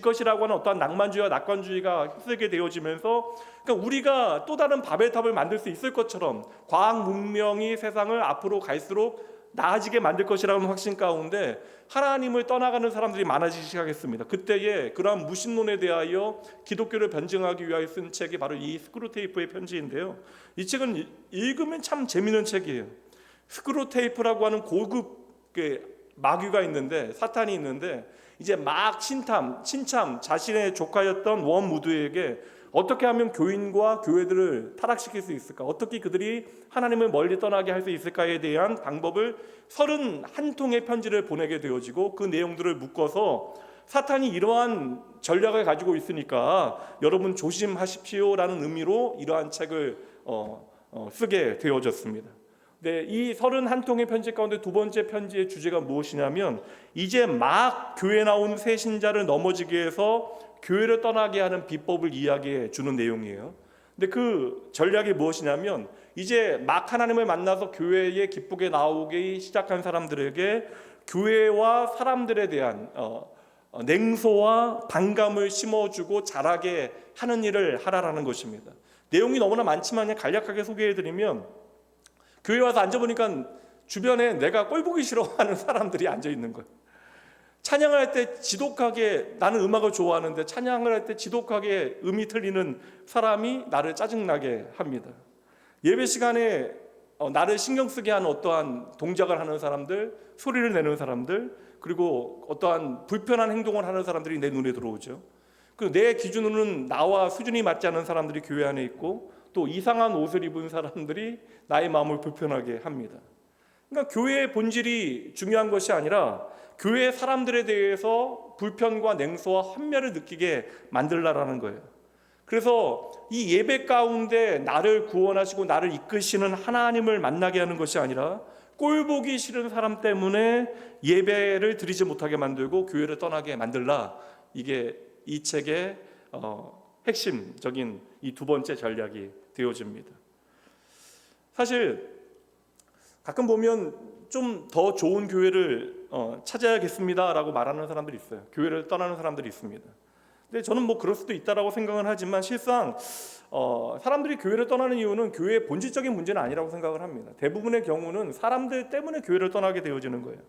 것이라고 하는 어떠한 낭만주의와 낙관주의가 휩쓸게 되어지면서, 그러니까 우리가 또 다른 바벨탑을 만들 수 있을 것처럼 과학 문명이 세상을 앞으로 갈수록 나아지게 만들 것이라는 확신 가운데 하나님을 떠나가는 사람들이 많아지기 시작했습니다. 그때에 그러한 무신론에 대하여 기독교를 변증하기 위하여 쓴 책이 바로 이 스크루테이프의 편지인데요. 이 책은 읽으면 참 재미있는 책이에요. 스크루테이프라고 하는 고급 마귀가 있는데, 사탄이 있는데, 이제 막 신참 자신의 조카였던 원무드에게 어떻게 하면 교인과 교회들을 타락시킬 수 있을까, 어떻게 그들이 하나님을 멀리 떠나게 할 수 있을까에 대한 방법을 31통의 편지를 보내게 되어지고, 그 내용들을 묶어서 사탄이 이러한 전략을 가지고 있으니까 여러분 조심하십시오라는 의미로 이러한 책을 쓰게 되어졌습니다. 네, 이 31통의 편지 가운데 두 번째 편지의 주제가 무엇이냐면, 이제 막 교회 나온 새 신자를 넘어지게 해서 교회를 떠나게 하는 비법을 이야기해 주는 내용이에요. 근데 그 전략이 무엇이냐면, 이제 막 하나님을 만나서 교회에 기쁘게 나오기 시작한 사람들에게 교회와 사람들에 대한 냉소와 반감을 심어주고 자라게 하는 일을 하라라는 것입니다. 내용이 너무나 많지만 그냥 간략하게 소개해드리면, 교회 와서 앉아보니까 주변에 내가 꼴보기 싫어하는 사람들이 앉아있는 거예요. 찬양을 할 때 지독하게, 나는 음악을 좋아하는데 찬양을 할 때 지독하게 음이 틀리는 사람이 나를 짜증나게 합니다. 예배 시간에 나를 신경 쓰게 하는 어떠한 동작을 하는 사람들, 소리를 내는 사람들, 그리고 어떠한 불편한 행동을 하는 사람들이 내 눈에 들어오죠. 그리고 내 기준으로는 나와 수준이 맞지 않은 사람들이 교회 안에 있고, 또 이상한 옷을 입은 사람들이 나의 마음을 불편하게 합니다. 그러니까 교회의 본질이 중요한 것이 아니라 교회의 사람들에 대해서 불편과 냉소와 환멸을 느끼게 만들라라는 거예요. 그래서 이 예배 가운데 나를 구원하시고 나를 이끄시는 하나님을 만나게 하는 것이 아니라 꼴 보기 싫은 사람 때문에 예배를 드리지 못하게 만들고 교회를 떠나게 만들라. 이게 이 책의 핵심적인 이 두 번째 전략이 되어집니다. 사실 가끔 보면 좀 더 좋은 교회를 찾아야겠습니다라고 말하는 사람들이 있어요. 교회를 떠나는 사람들이 있습니다. 근데 저는 뭐 그럴 수도 있다라고 생각은 하지만 실상 사람들이 교회를 떠나는 이유는 교회의 본질적인 문제는 아니라고 생각을 합니다. 대부분의 경우는 사람들 때문에 교회를 떠나게 되어지는 거예요.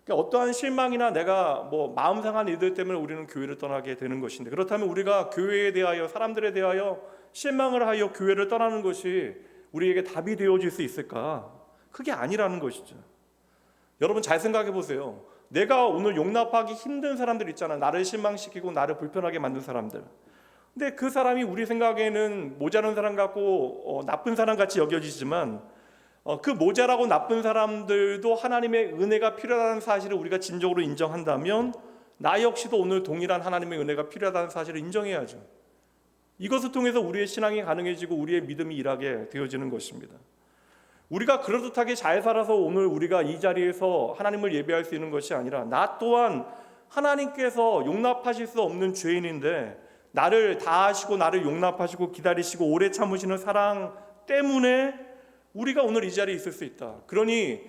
그러니까 어떠한 실망이나 내가 뭐 마음 상한 일들 때문에 우리는 교회를 떠나게 되는 것인데, 그렇다면 우리가 교회에 대하여, 사람들에 대하여 실망을 하여 교회를 떠나는 것이 우리에게 답이 되어질 수 있을까? 그게 아니라는 것이죠. 여러분 잘 생각해 보세요. 내가 오늘 용납하기 힘든 사람들 있잖아요. 나를 실망시키고 나를 불편하게 만든 사람들. 근데 그 사람이 우리 생각에는 모자란 사람 같고 나쁜 사람 같이 여겨지지만 그 모자라고 나쁜 사람들도 하나님의 은혜가 필요하다는 사실을 우리가 진정으로 인정한다면 나 역시도 오늘 동일한 하나님의 은혜가 필요하다는 사실을 인정해야죠. 이것을 통해서 우리의 신앙이 가능해지고 우리의 믿음이 일하게 되어지는 것입니다. 우리가 그럴듯하게 잘 살아서 오늘 우리가 이 자리에서 하나님을 예배할 수 있는 것이 아니라 나 또한 하나님께서 용납하실 수 없는 죄인인데 나를 다하시고 나를 용납하시고 기다리시고 오래 참으시는 사랑 때문에 우리가 오늘 이 자리에 있을 수 있다. 그러니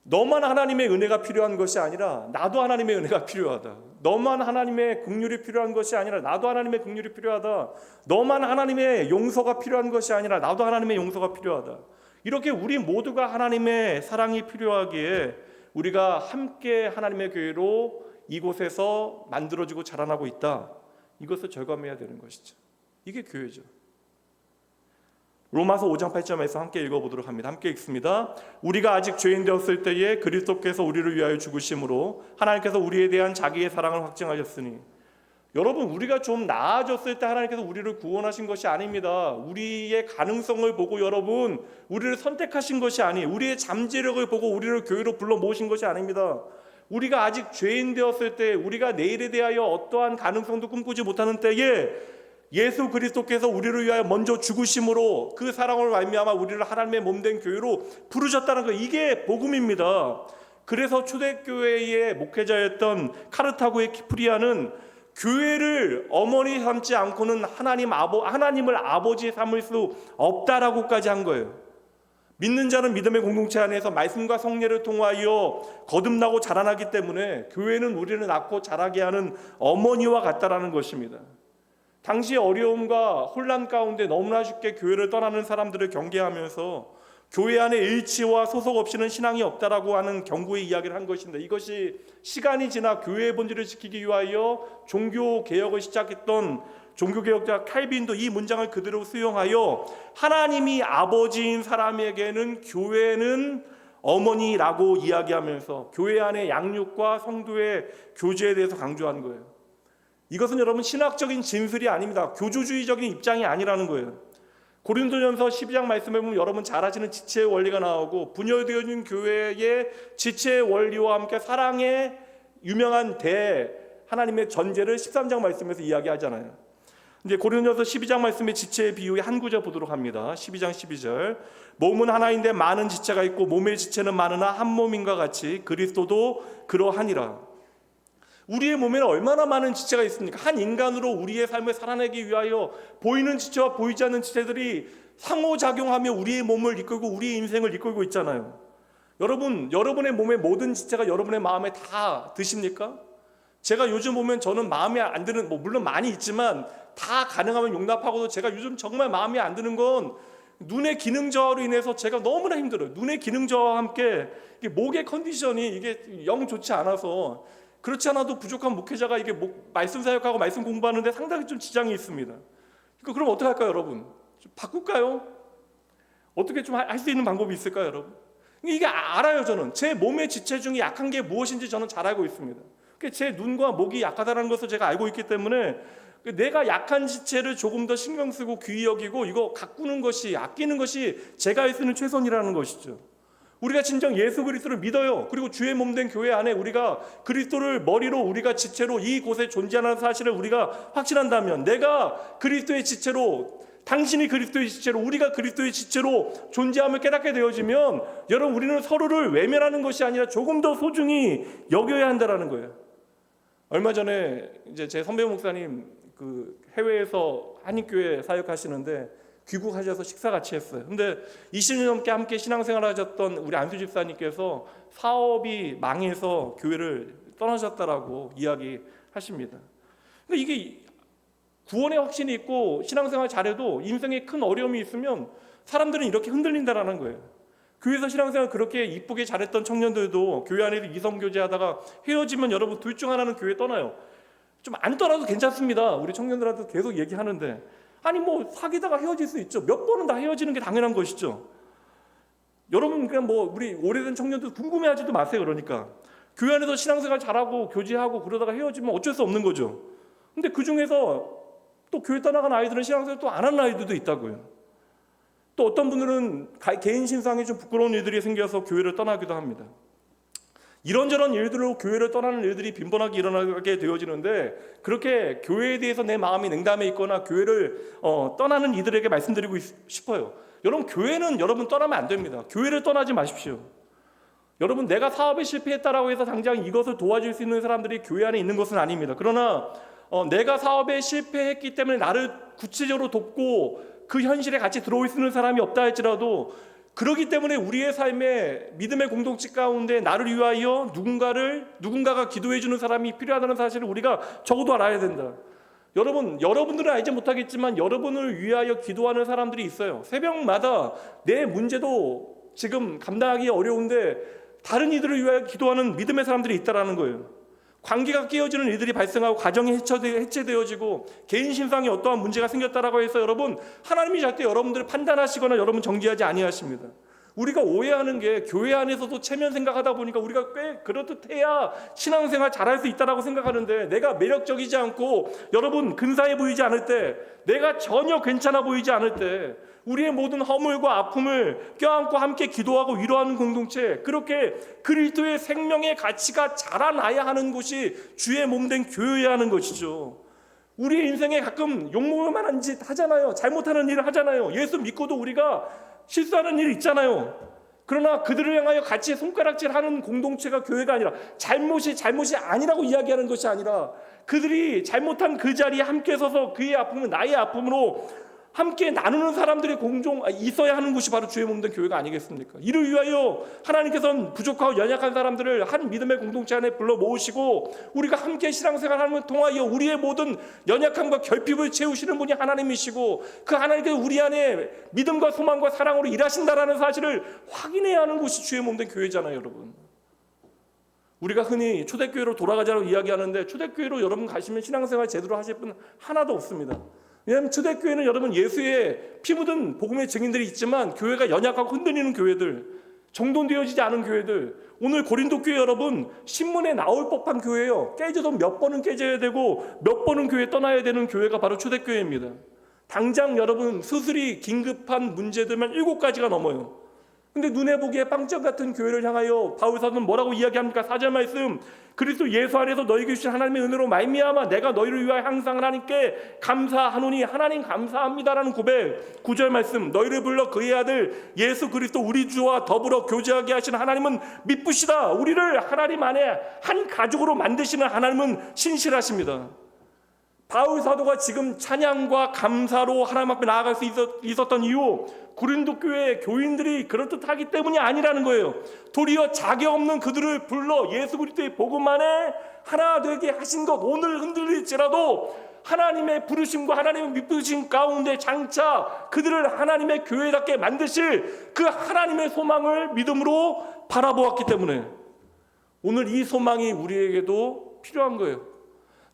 너만 하나님의 은혜가 필요한 것이 아니라 나도 하나님의 은혜가 필요하다. 너만 하나님의 긍휼이 필요한 것이 아니라 나도 하나님의 긍휼이 필요하다. 너만 하나님의 용서가 필요한 것이 아니라 나도 하나님의 용서가 필요하다. 이렇게 우리 모두가 하나님의 사랑이 필요하기에 우리가 함께 하나님의 교회로 이곳에서 만들어지고 자라나고 있다. 이것을 절감해야 되는 것이죠. 이게 교회죠. 로마서 5장 8절에서 함께 읽어보도록 합니다. 함께 읽습니다. 우리가 아직 죄인 되었을 때에 그리스도께서 우리를 위하여 죽으심으로 하나님께서 우리에 대한 자기의 사랑을 확증하셨으니, 여러분 우리가 좀 나아졌을 때 하나님께서 우리를 구원하신 것이 아닙니다. 우리의 가능성을 보고 여러분 우리를 선택하신 것이 아니에요. 우리의 잠재력을 보고 우리를 교회로 불러 모으신 것이 아닙니다. 우리가 아직 죄인 되었을 때, 우리가 내일에 대하여 어떠한 가능성도 꿈꾸지 못하는 때에 예수 그리스도께서 우리를 위하여 먼저 죽으심으로 그 사랑을 말미암아 우리를 하나님의 몸된 교회로 부르셨다는 거, 이게 복음입니다. 그래서 초대교회의 목회자였던 카르타고의 키프리아는 교회를 어머니 삼지 않고는 하나님을 아버지 삼을 수 없다라고까지 한 거예요. 믿는 자는 믿음의 공동체 안에서 말씀과 성례를 통하여 거듭나고 자라나기 때문에 교회는 우리를 낳고 자라게 하는 어머니와 같다라는 것입니다. 당시 어려움과 혼란 가운데 너무나 쉽게 교회를 떠나는 사람들을 경계하면서 교회 안에 일치와 소속 없이는 신앙이 없다라고 하는 경고의 이야기를 한 것인데, 이것이 시간이 지나 교회의 본질을 지키기 위하여 종교개혁을 시작했던 종교개혁자 칼빈도 이 문장을 그대로 수용하여 하나님이 아버지인 사람에게는 교회는 어머니라고 이야기하면서 교회 안의 양육과 성도의 교제에 대해서 강조한 거예요. 이것은 여러분 신학적인 진술이 아닙니다. 교주주의적인 입장이 아니라는 거예요. 고린도전서 12장 말씀에 보면 여러분 잘 아시는 지체의 원리가 나오고, 분열되어진 교회의 지체의 원리와 함께 사랑의 유명한 하나님의 전제를 13장 말씀에서 이야기하잖아요. 이제 고린도전서 12장 말씀의 지체의 비유의 한 구절 보도록 합니다. 12장 12절. 몸은 하나인데 많은 지체가 있고 몸의 지체는 많으나 한 몸인과 같이 그리스도도 그러하니라. 우리의 몸에는 얼마나 많은 지체가 있습니까? 한 인간으로 우리의 삶을 살아내기 위하여 보이는 지체와 보이지 않는 지체들이 상호작용하며 우리의 몸을 이끌고 우리의 인생을 이끌고 있잖아요. 여러분의 몸의 모든 지체가 여러분의 마음에 다 드십니까? 제가 요즘 보면 저는 마음에 안 드는, 물론 많이 있지만 다 가능하면 용납하고도 제가 요즘 정말 마음에 안 드는 건 눈의 기능 저하로 인해서 제가 너무나 힘들어요. 눈의 기능 저하와 함께 목의 컨디션이 이게 영 좋지 않아서, 그렇지 않아도 부족한 목회자가 이게 말씀 사역하고 말씀 공부하는데 상당히 좀 지장이 있습니다. 그럼 어떻게 할까요, 여러분? 좀 바꿀까요? 어떻게 좀 할 수 있는 방법이 있을까요, 여러분? 이게 알아요, 저는. 제 몸의 지체 중에 약한 게 무엇인지 저는 잘 알고 있습니다. 제 눈과 목이 약하다는 것을 제가 알고 있기 때문에 내가 약한 지체를 조금 더 신경 쓰고 귀히 여기고 이거 가꾸는 것이, 아끼는 것이 제가 할 수 있는 최선이라는 것이죠. 우리가 진정 예수 그리스도를 믿어요. 그리고 주의 몸된 교회 안에 우리가 그리스도를 머리로, 우리가 지체로 이곳에 존재하는 사실을 우리가 확신한다면, 내가 그리스도의 지체로 당신이 그리스도의 지체로, 우리가 그리스도의 지체로 존재함을 깨닫게 되어지면 여러분, 우리는 서로를 외면하는 것이 아니라 조금 더 소중히 여겨야 한다라는 거예요. 얼마 전에 이제 제 선배 목사님 그 해외에서 한인교회 사역하시는데 귀국하셔서 식사 같이 했어요. 근데 20년 넘게 함께 신앙생활을 하셨던 우리 안수 집사님께서 사업이 망해서 교회를 떠나셨다라고 이야기하십니다. 근데 이게 구원의 확신이 있고 신앙생활 잘해도 인생에 큰 어려움이 있으면 사람들은 이렇게 흔들린다라는 거예요. 교회에서 신앙생활 그렇게 이쁘게 잘했던 청년들도 교회 안에서 이성교제하다가 헤어지면 여러분 둘 중 하나는 교회 떠나요. 좀 안 떠나도 괜찮습니다. 우리 청년들한테 계속 얘기하는데, 아니 뭐 사귀다가 헤어질 수 있죠. 몇 번은 다 헤어지는 게 당연한 것이죠. 여러분 그냥 뭐 우리 오래된 청년들 궁금해하지도 마세요. 그러니까 교회 안에서 신앙생활 잘하고 교제하고 그러다가 헤어지면 어쩔 수 없는 거죠. 근데 그 중에서 또 교회 떠나간 아이들은 신앙생활 또 안 하는 아이들도 있다고요. 또 어떤 분들은 개인 신상에 좀 부끄러운 일들이 생겨서 교회를 떠나기도 합니다. 이런저런 일들로 교회를 떠나는 일들이 빈번하게 일어나게 되어지는데, 그렇게 교회에 대해서 내 마음이 냉담해 있거나 교회를 떠나는 이들에게 말씀드리고 싶어요. 여러분, 교회는 여러분 떠나면 안 됩니다. 교회를 떠나지 마십시오. 여러분, 내가 사업에 실패했다라고 해서 당장 이것을 도와줄 수 있는 사람들이 교회 안에 있는 것은 아닙니다. 그러나 내가 사업에 실패했기 때문에 나를 구체적으로 돕고 그 현실에 같이 들어올 수 있는 사람이 없다 할지라도, 그렇기 때문에 우리의 삶에 믿음의 공동체 가운데 나를 위하여 누군가가 기도해 주는 사람이 필요하다는 사실을 우리가 적어도 알아야 된다. 여러분들은 알지 못하겠지만 여러분을 위하여 기도하는 사람들이 있어요. 새벽마다 내 문제도 지금 감당하기 어려운데 다른 이들을 위하여 기도하는 믿음의 사람들이 있다라는 거예요. 관계가 깨어지는 일들이 발생하고 가정이 해체되어지고 개인 신상에 어떠한 문제가 생겼다라고 해서 여러분, 하나님이 절대 여러분들을 판단하시거나 여러분 정죄하지 아니하십니다. 우리가 오해하는 게 교회 안에서도 체면 생각하다 보니까 우리가 꽤 그렇듯해야 신앙생활 잘할 수 있다라고 생각하는데, 내가 매력적이지 않고 여러분 근사해 보이지 않을 때, 내가 전혀 괜찮아 보이지 않을 때 우리의 모든 허물과 아픔을 껴안고 함께 기도하고 위로하는 공동체, 그렇게 그리스도의 생명의 가치가 자라나야 하는 곳이 주의 몸된 교회여야 하는 것이죠. 우리의 인생에 가끔 욕먹을 만한 짓 하잖아요. 잘못하는 일을 하잖아요. 예수 믿고도 우리가 실수하는 일 있잖아요. 그러나 그들을 향하여 같이 손가락질하는 공동체가 교회가 아니라, 잘못이 아니라고 이야기하는 것이 아니라 그들이 잘못한 그 자리에 함께 서서 그의 아픔은 나의 아픔으로 함께 나누는 사람들이 있어야 하는 곳이 바로 주의 몸된 교회가 아니겠습니까? 이를 위하여 하나님께서는 부족하고 연약한 사람들을 한 믿음의 공동체 안에 불러 모으시고 우리가 함께 신앙생활하는 걸 통하여 우리의 모든 연약함과 결핍을 채우시는 분이 하나님이시고, 그 하나님께서 우리 안에 믿음과 소망과 사랑으로 일하신다라는 사실을 확인해야 하는 곳이 주의 몸된 교회잖아요. 여러분, 우리가 흔히 초대교회로 돌아가자고 이야기하는데, 초대교회로 여러분 가시면 신앙생활 제대로 하실 분 하나도 없습니다. 왜냐하면 초대교회는 여러분 예수의 피 묻은 복음의 증인들이 있지만, 교회가 연약하고 흔들리는 교회들, 정돈되어지지 않은 교회들, 오늘 고린도 교회 여러분 신문에 나올 법한 교회예요. 깨져도 몇 번은 깨져야 되고 몇 번은 교회 떠나야 되는 교회가 바로 초대교회입니다. 당장 여러분 수술이 긴급한 문제들만 7가지가 넘어요. 근데 눈에 보기에 빵점 같은 교회를 향하여 바울 사도는 뭐라고 이야기합니까? 4절 말씀, 그리스도 예수 안에서 너희에게 주신 하나님의 은혜로 말미암아 내가 너희를 위하여 항상 하나님께 감사하노니 하나님 감사합니다라는 고백. 9절 말씀, 너희를 불러 그의 아들 예수 그리스도 우리 주와 더불어 교제하게 하신 하나님은 미쁘시다. 우리를 하나님 안에 한 가족으로 만드시는 하나님은 신실하십니다. 바울 사도가 지금 찬양과 감사로 하나님 앞에 나아갈 수 있었던 이유, 고린도 교회 교인들이 그럴듯하기 때문이 아니라는 거예요. 도리어 자격 없는 그들을 불러 예수 그리스도의 복음 안에 하나 되게 하신 것, 오늘 흔들릴지라도 하나님의 부르심과 하나님의 미쁘신 가운데 장차 그들을 하나님의 교회답게 만드실 그 하나님의 소망을 믿음으로 바라보았기 때문에 오늘 이 소망이 우리에게도 필요한 거예요.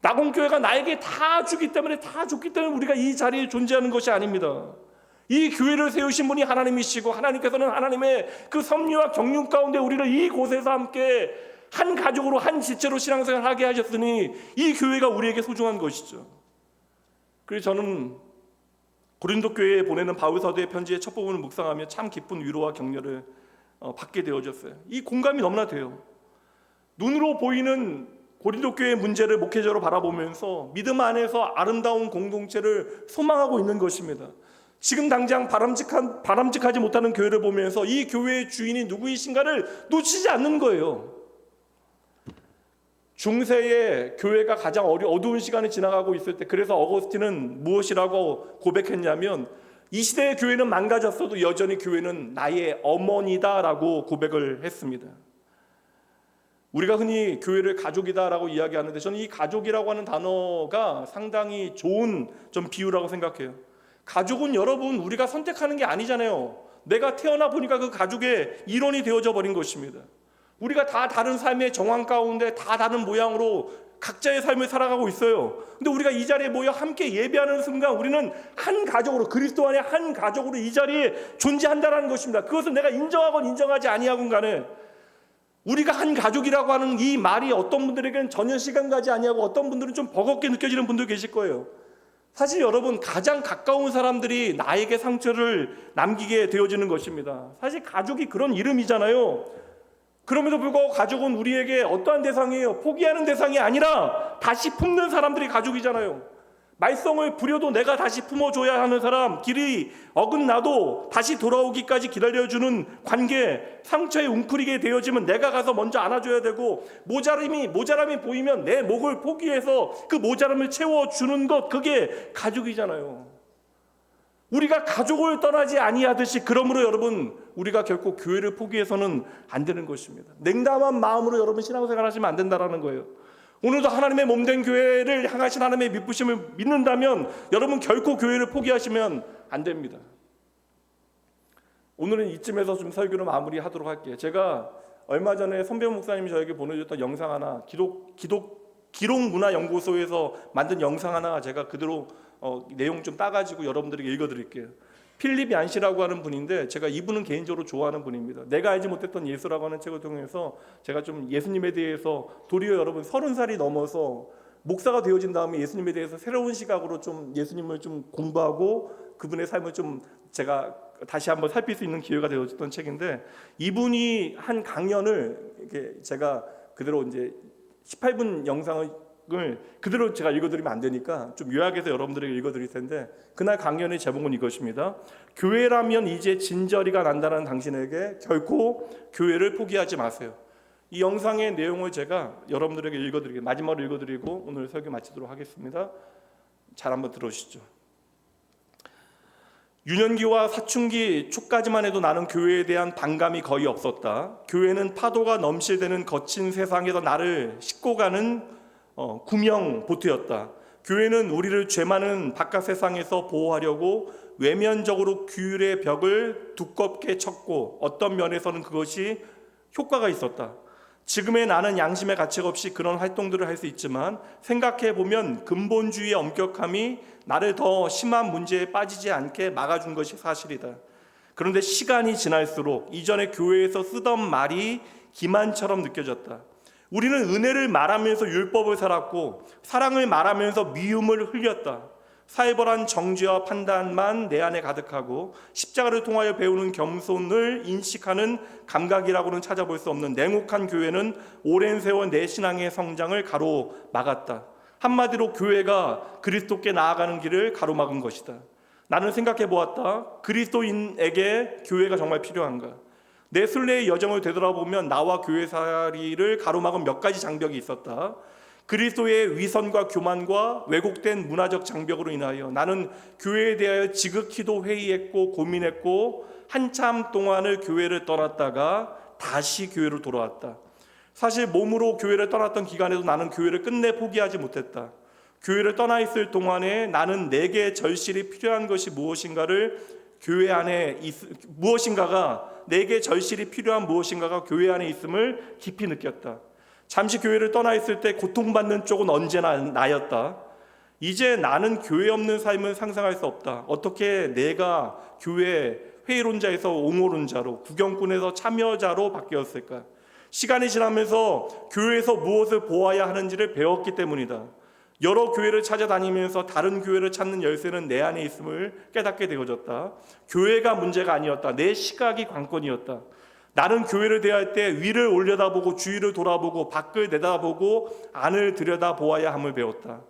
낙원교회가 나에게 다 줬기 때문에 우리가 이 자리에 존재하는 것이 아닙니다. 이 교회를 세우신 분이 하나님이시고, 하나님께서는 하나님의 그 섭리와 경륜 가운데 우리를 이곳에서 함께 한 가족으로 한 지체로 신앙생활을 하게 하셨으니 이 교회가 우리에게 소중한 것이죠. 그래서 저는 고린도 교회에 보내는 바울 사도의 편지의 첫 부분을 묵상하며 참 기쁜 위로와 격려를 받게 되어졌어요. 이 공감이 너무나 돼요. 눈으로 보이는 고린도 교회의 문제를 목회자로 바라보면서 믿음 안에서 아름다운 공동체를 소망하고 있는 것입니다. 지금 당장 바람직하지 못하는 교회를 보면서 이 교회의 주인이 누구이신가를 놓치지 않는 거예요. 중세의 교회가 가장 어두운 시간이 지나가고 있을 때, 그래서 어거스틴은 무엇이라고 고백했냐면, 이 시대의 교회는 망가졌어도 여전히 교회는 나의 어머니다라고 고백을 했습니다. 우리가 흔히 교회를 가족이다라고 이야기하는데, 저는 이 가족이라고 하는 단어가 상당히 좋은 좀 비유라고 생각해요. 가족은 여러분 우리가 선택하는 게 아니잖아요. 내가 태어나 보니까 그 가족의 일원이 되어져 버린 것입니다. 우리가 다 다른 삶의 정황 가운데 다 다른 모양으로 각자의 삶을 살아가고 있어요. 근데 우리가 이 자리에 모여 함께 예배하는 순간 우리는 한 가족으로, 그리스도 안에 한 가족으로 이 자리에 존재한다는 것입니다. 그것을 내가 인정하건 인정하지 아니하건 간에 우리가 한 가족이라고 하는 이 말이 어떤 분들에게는 전혀 시간 가지 아니하고 어떤 분들은 좀 버겁게 느껴지는 분들 계실 거예요. 사실 여러분, 가장 가까운 사람들이 나에게 상처를 남기게 되어지는 것입니다. 사실 가족이 그런 이름이잖아요. 그럼에도 불구하고 가족은 우리에게 어떠한 대상이에요? 포기하는 대상이 아니라 다시 품는 사람들이 가족이잖아요. 말썽을 부려도 내가 다시 품어줘야 하는 사람, 길이 어긋나도 다시 돌아오기까지 기다려주는 관계, 상처에 웅크리게 되어지면 내가 가서 먼저 안아줘야 되고, 모자람이 보이면 내 목을 포기해서 그 모자람을 채워주는 것, 그게 가족이잖아요. 우리가 가족을 떠나지 아니하듯이, 그러므로 여러분 우리가 결코 교회를 포기해서는 안 되는 것입니다. 냉담한 마음으로 여러분 신앙생활 하시면 안 된다는 거예요. 오늘도 하나님의 몸된 교회를 향하신 하나님의 믿으심을 믿는다면 여러분 결코 교회를 포기하시면 안 됩니다. 오늘은 이쯤에서 좀 설교를 마무리하도록 할게요. 제가 얼마 전에 선배 목사님이 저에게 보내줬던 영상 하나, 기록문화연구소에서 만든 영상 하나 제가 그대로 내용 좀 따가지고 여러분들에게 읽어드릴게요. 필립 얀시라고 하는 분인데, 제가 이분은 개인적으로 좋아하는 분입니다. 내가 알지 못했던 예수라고 하는 책을 통해서 제가 좀 예수님에 대해서, 도리어 여러분 30살이 넘어서 목사가 되어진 다음에 예수님에 대해서 새로운 시각으로 좀 예수님을 좀 공부하고 그분의 삶을 좀 제가 다시 한번 살필 수 있는 기회가 되어졌던 책인데, 이분이 한 강연을 이렇게 제가 그대로 이제 18분 영상을 그대로 제가 읽어드리면 안 되니까 좀 요약해서 여러분들에게 읽어드릴 텐데, 그날 강연의 제목은 이것입니다. 교회라면 이제 진저리가 난다는 당신에게 결코 교회를 포기하지 마세요. 이 영상의 내용을 제가 여러분들에게 읽어드리고 마지막으로 읽어드리고 오늘 설교 마치도록 하겠습니다. 잘 한번 들어주시죠. 유년기와 사춘기 초까지만 해도 나는 교회에 대한 반감이 거의 없었다. 교회는 파도가 넘실대는 거친 세상에서 나를 싣고 가는 구명 보트였다. 교회는 우리를 죄 많은 바깥 세상에서 보호하려고 외면적으로 규율의 벽을 두껍게 쳤고, 어떤 면에서는 그것이 효과가 있었다. 지금의 나는 양심의 가책 없이 그런 활동들을 할 수 있지만, 생각해보면 근본주의의 엄격함이 나를 더 심한 문제에 빠지지 않게 막아준 것이 사실이다. 그런데 시간이 지날수록 이전에 교회에서 쓰던 말이 기만처럼 느껴졌다. 우리는 은혜를 말하면서 율법을 살았고, 사랑을 말하면서 미움을 흘렸다. 살벌한 정죄와 판단만 내 안에 가득하고, 십자가를 통하여 배우는 겸손을 인식하는 감각이라고는 찾아볼 수 없는 냉혹한 교회는 오랜 세월 내 신앙의 성장을 가로막았다. 한마디로 교회가 그리스도께 나아가는 길을 가로막은 것이다. 나는 생각해 보았다. 그리스도인에게 교회가 정말 필요한가? 내 순례의 여정을 되돌아보면 나와 교회살이를 가로막은 몇 가지 장벽이 있었다. 그리스도의 위선과 교만과 왜곡된 문화적 장벽으로 인하여 나는 교회에 대하여 지극히도 회의했고 고민했고, 한참 동안을 교회를 떠났다가 다시 교회로 돌아왔다. 사실 몸으로 교회를 떠났던 기간에도 나는 교회를 끝내 포기하지 못했다. 교회를 떠나 있을 동안에 나는 내게 절실히 필요한 것이 무엇인가를 교회 안에 내게 절실히 필요한 무엇인가가 교회 안에 있음을 깊이 느꼈다. 잠시 교회를 떠나 있을 때 고통받는 쪽은 언제나 나였다. 이제 나는 교회 없는 삶을 상상할 수 없다. 어떻게 내가 교회 회의론자에서 옹호론자로, 구경꾼에서 참여자로 바뀌었을까? 시간이 지나면서 교회에서 무엇을 보아야 하는지를 배웠기 때문이다. 여러 교회를 찾아다니면서 다른 교회를 찾는 열쇠는 내 안에 있음을 깨닫게 되어졌다. 교회가 문제가 아니었다. 내 시각이 관건이었다. 나는 교회를 대할 때 위를 올려다보고 주위를 돌아보고 밖을 내다보고 안을 들여다보아야 함을 배웠다.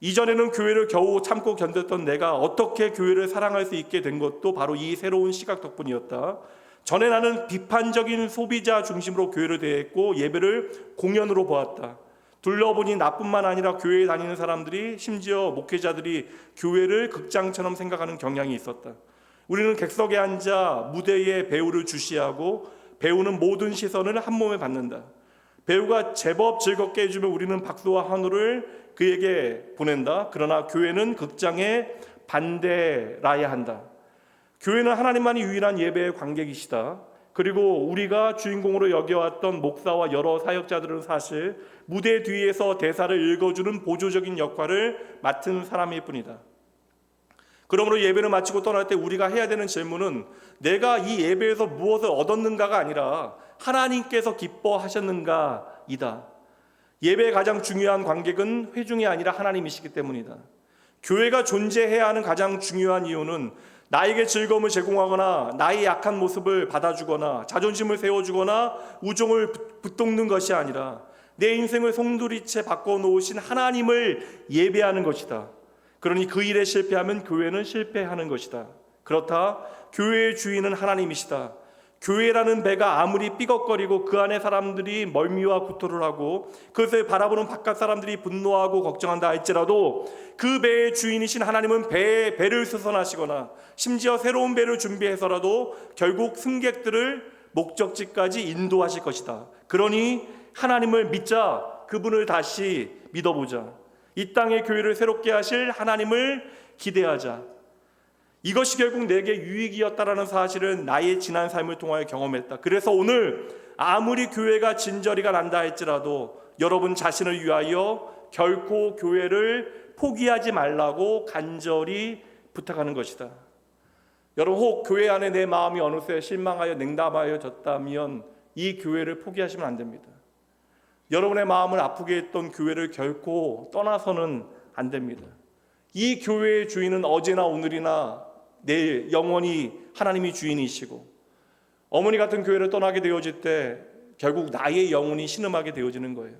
이전에는 교회를 겨우 참고 견뎠던 내가 어떻게 교회를 사랑할 수 있게 된 것도 바로 이 새로운 시각 덕분이었다. 전에 나는 비판적인 소비자 중심으로 교회를 대했고 예배를 공연으로 보았다. 둘러보니 나뿐만 아니라 교회에 다니는 사람들이, 심지어 목회자들이 교회를 극장처럼 생각하는 경향이 있었다. 우리는 객석에 앉아 무대에 배우를 주시하고 배우는 모든 시선을 한 몸에 받는다. 배우가 제법 즐겁게 해주면 우리는 박수와 환호를 그에게 보낸다. 그러나 교회는 극장의 반대라야 한다. 교회는 하나님만이 유일한 예배의 관객이시다. 그리고 우리가 주인공으로 여겨왔던 목사와 여러 사역자들은 사실 무대 뒤에서 대사를 읽어주는 보조적인 역할을 맡은 사람일 뿐이다. 그러므로 예배를 마치고 떠날 때 우리가 해야 되는 질문은 내가 이 예배에서 무엇을 얻었는가가 아니라 하나님께서 기뻐하셨는가이다. 예배의 가장 중요한 관객은 회중이 아니라 하나님이시기 때문이다. 교회가 존재해야 하는 가장 중요한 이유는 나에게 즐거움을 제공하거나 나의 약한 모습을 받아주거나 자존심을 세워주거나 우종을 붙돋는 것이 아니라 내 인생을 송두리째 바꿔놓으신 하나님을 예배하는 것이다. 그러니 그 일에 실패하면 교회는 실패하는 것이다. 그렇다. 교회의 주인은 하나님이시다. 교회라는 배가 아무리 삐걱거리고 그 안에 사람들이 멀미와 구토를 하고 그것을 바라보는 바깥 사람들이 분노하고 걱정한다 할지라도 그 배의 주인이신 하나님은 배를 수선하시거나 심지어 새로운 배를 준비해서라도 결국 승객들을 목적지까지 인도하실 것이다. 그러니 하나님을 믿자. 그분을 다시 믿어보자. 이 땅의 교회를 새롭게 하실 하나님을 기대하자. 이것이 결국 내게 유익이었다라는 사실은 나의 지난 삶을 통하여 경험했다. 그래서 오늘 아무리 교회가 진저리가 난다 할지라도 여러분 자신을 위하여 결코 교회를 포기하지 말라고 간절히 부탁하는 것이다. 여러분 혹 교회 안에 내 마음이 어느새 실망하여 냉담하여졌다면 이 교회를 포기하시면 안 됩니다. 여러분의 마음을 아프게 했던 교회를 결코 떠나서는 안 됩니다. 이 교회의 주인은 어제나 오늘이나 내일 영원히 하나님이 주인이시고 어머니 같은 교회를 떠나게 되어질 때 결국 나의 영혼이 신음하게 되어지는 거예요.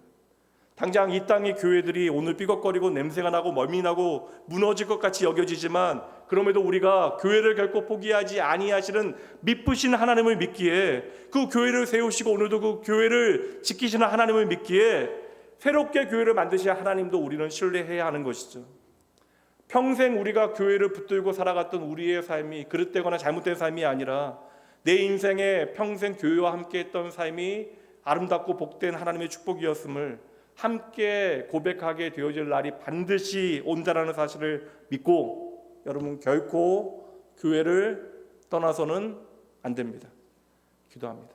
당장 이 땅의 교회들이 오늘 삐걱거리고 냄새가 나고 멀미나고 무너질 것 같이 여겨지지만 그럼에도 우리가 교회를 결코 포기하지 아니하시는 미쁘신 하나님을 믿기에 그 교회를 세우시고 오늘도 그 교회를 지키시는 하나님을 믿기에 새롭게 교회를 만드실 하나님도 우리는 신뢰해야 하는 것이죠. 평생 우리가 교회를 붙들고 살아갔던 우리의 삶이 그릇되거나 잘못된 삶이 아니라 내 인생에 평생 교회와 함께 했던 삶이 아름답고 복된 하나님의 축복이었음을 함께 고백하게 되어질 날이 반드시 온다라는 사실을 믿고 여러분 결코 교회를 떠나서는 안 됩니다. 기도합니다.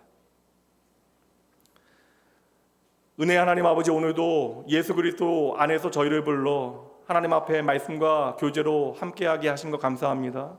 은혜 하나님 아버지, 오늘도 예수 그리스도 안에서 저희를 불러 하나님 앞에 말씀과 교제로 함께하게 하신 것 감사합니다.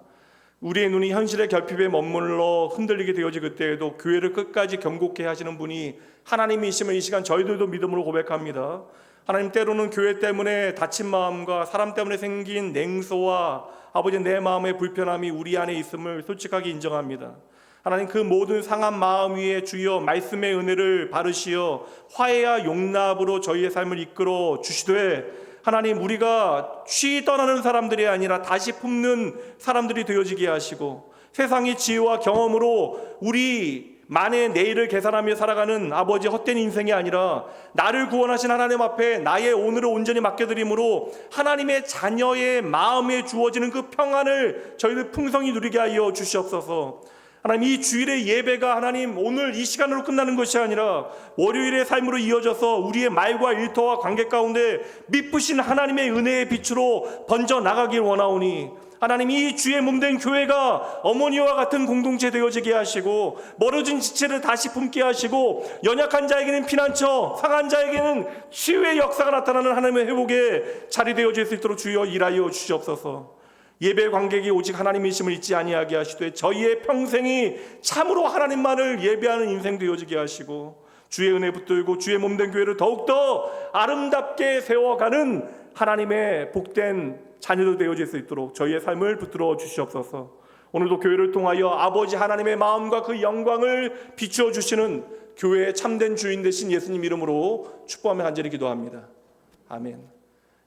우리의 눈이 현실의 결핍에 머물러 흔들리게 되어지 그때에도 교회를 끝까지 견고케 하시는 분이 하나님이심을 이 시간 저희들도 믿음으로 고백합니다. 하나님, 때로는 교회 때문에 다친 마음과 사람 때문에 생긴 냉소와 아버지 내 마음의 불편함이 우리 안에 있음을 솔직하게 인정합니다. 하나님, 그 모든 상한 마음 위에 주여 말씀의 은혜를 바르시어 화해와 용납으로 저희의 삶을 이끌어 주시되 하나님, 우리가 쉬 떠나는 사람들이 아니라 다시 품는 사람들이 되어지게 하시고 세상의 지혜와 경험으로 우리만의 내일을 계산하며 살아가는 아버지 헛된 인생이 아니라 나를 구원하신 하나님 앞에 나의 오늘을 온전히 맡겨드림으로 하나님의 자녀의 마음에 주어지는 그 평안을 저희들 풍성히 누리게 하여 주시옵소서. 하나님, 이 주일의 예배가 하나님 오늘 이 시간으로 끝나는 것이 아니라 월요일의 삶으로 이어져서 우리의 말과 일터와 관계 가운데 미쁘신 하나님의 은혜의 빛으로 번져 나가길 원하오니 하나님, 이 주의 몸된 교회가 어머니와 같은 공동체 되어지게 하시고 멀어진 지체를 다시 품게 하시고 연약한 자에게는 피난처, 상한 자에게는 치유의 역사가 나타나는 하나님의 회복의 자리 되어질 수 있도록 주여 일하여 주시옵소서. 예배 관객이 오직 하나님이심을 잊지 아니하게 하시되 저희의 평생이 참으로 하나님만을 예배하는 인생 되어지게 하시고 주의 은혜 붙들고 주의 몸된 교회를 더욱더 아름답게 세워가는 하나님의 복된 자녀들 되어질 수 있도록 저희의 삶을 붙들어 주시옵소서. 오늘도 교회를 통하여 아버지 하나님의 마음과 그 영광을 비추어 주시는 교회의 참된 주인 되신 예수님 이름으로 축복하며 간절히 기도합니다. 아멘.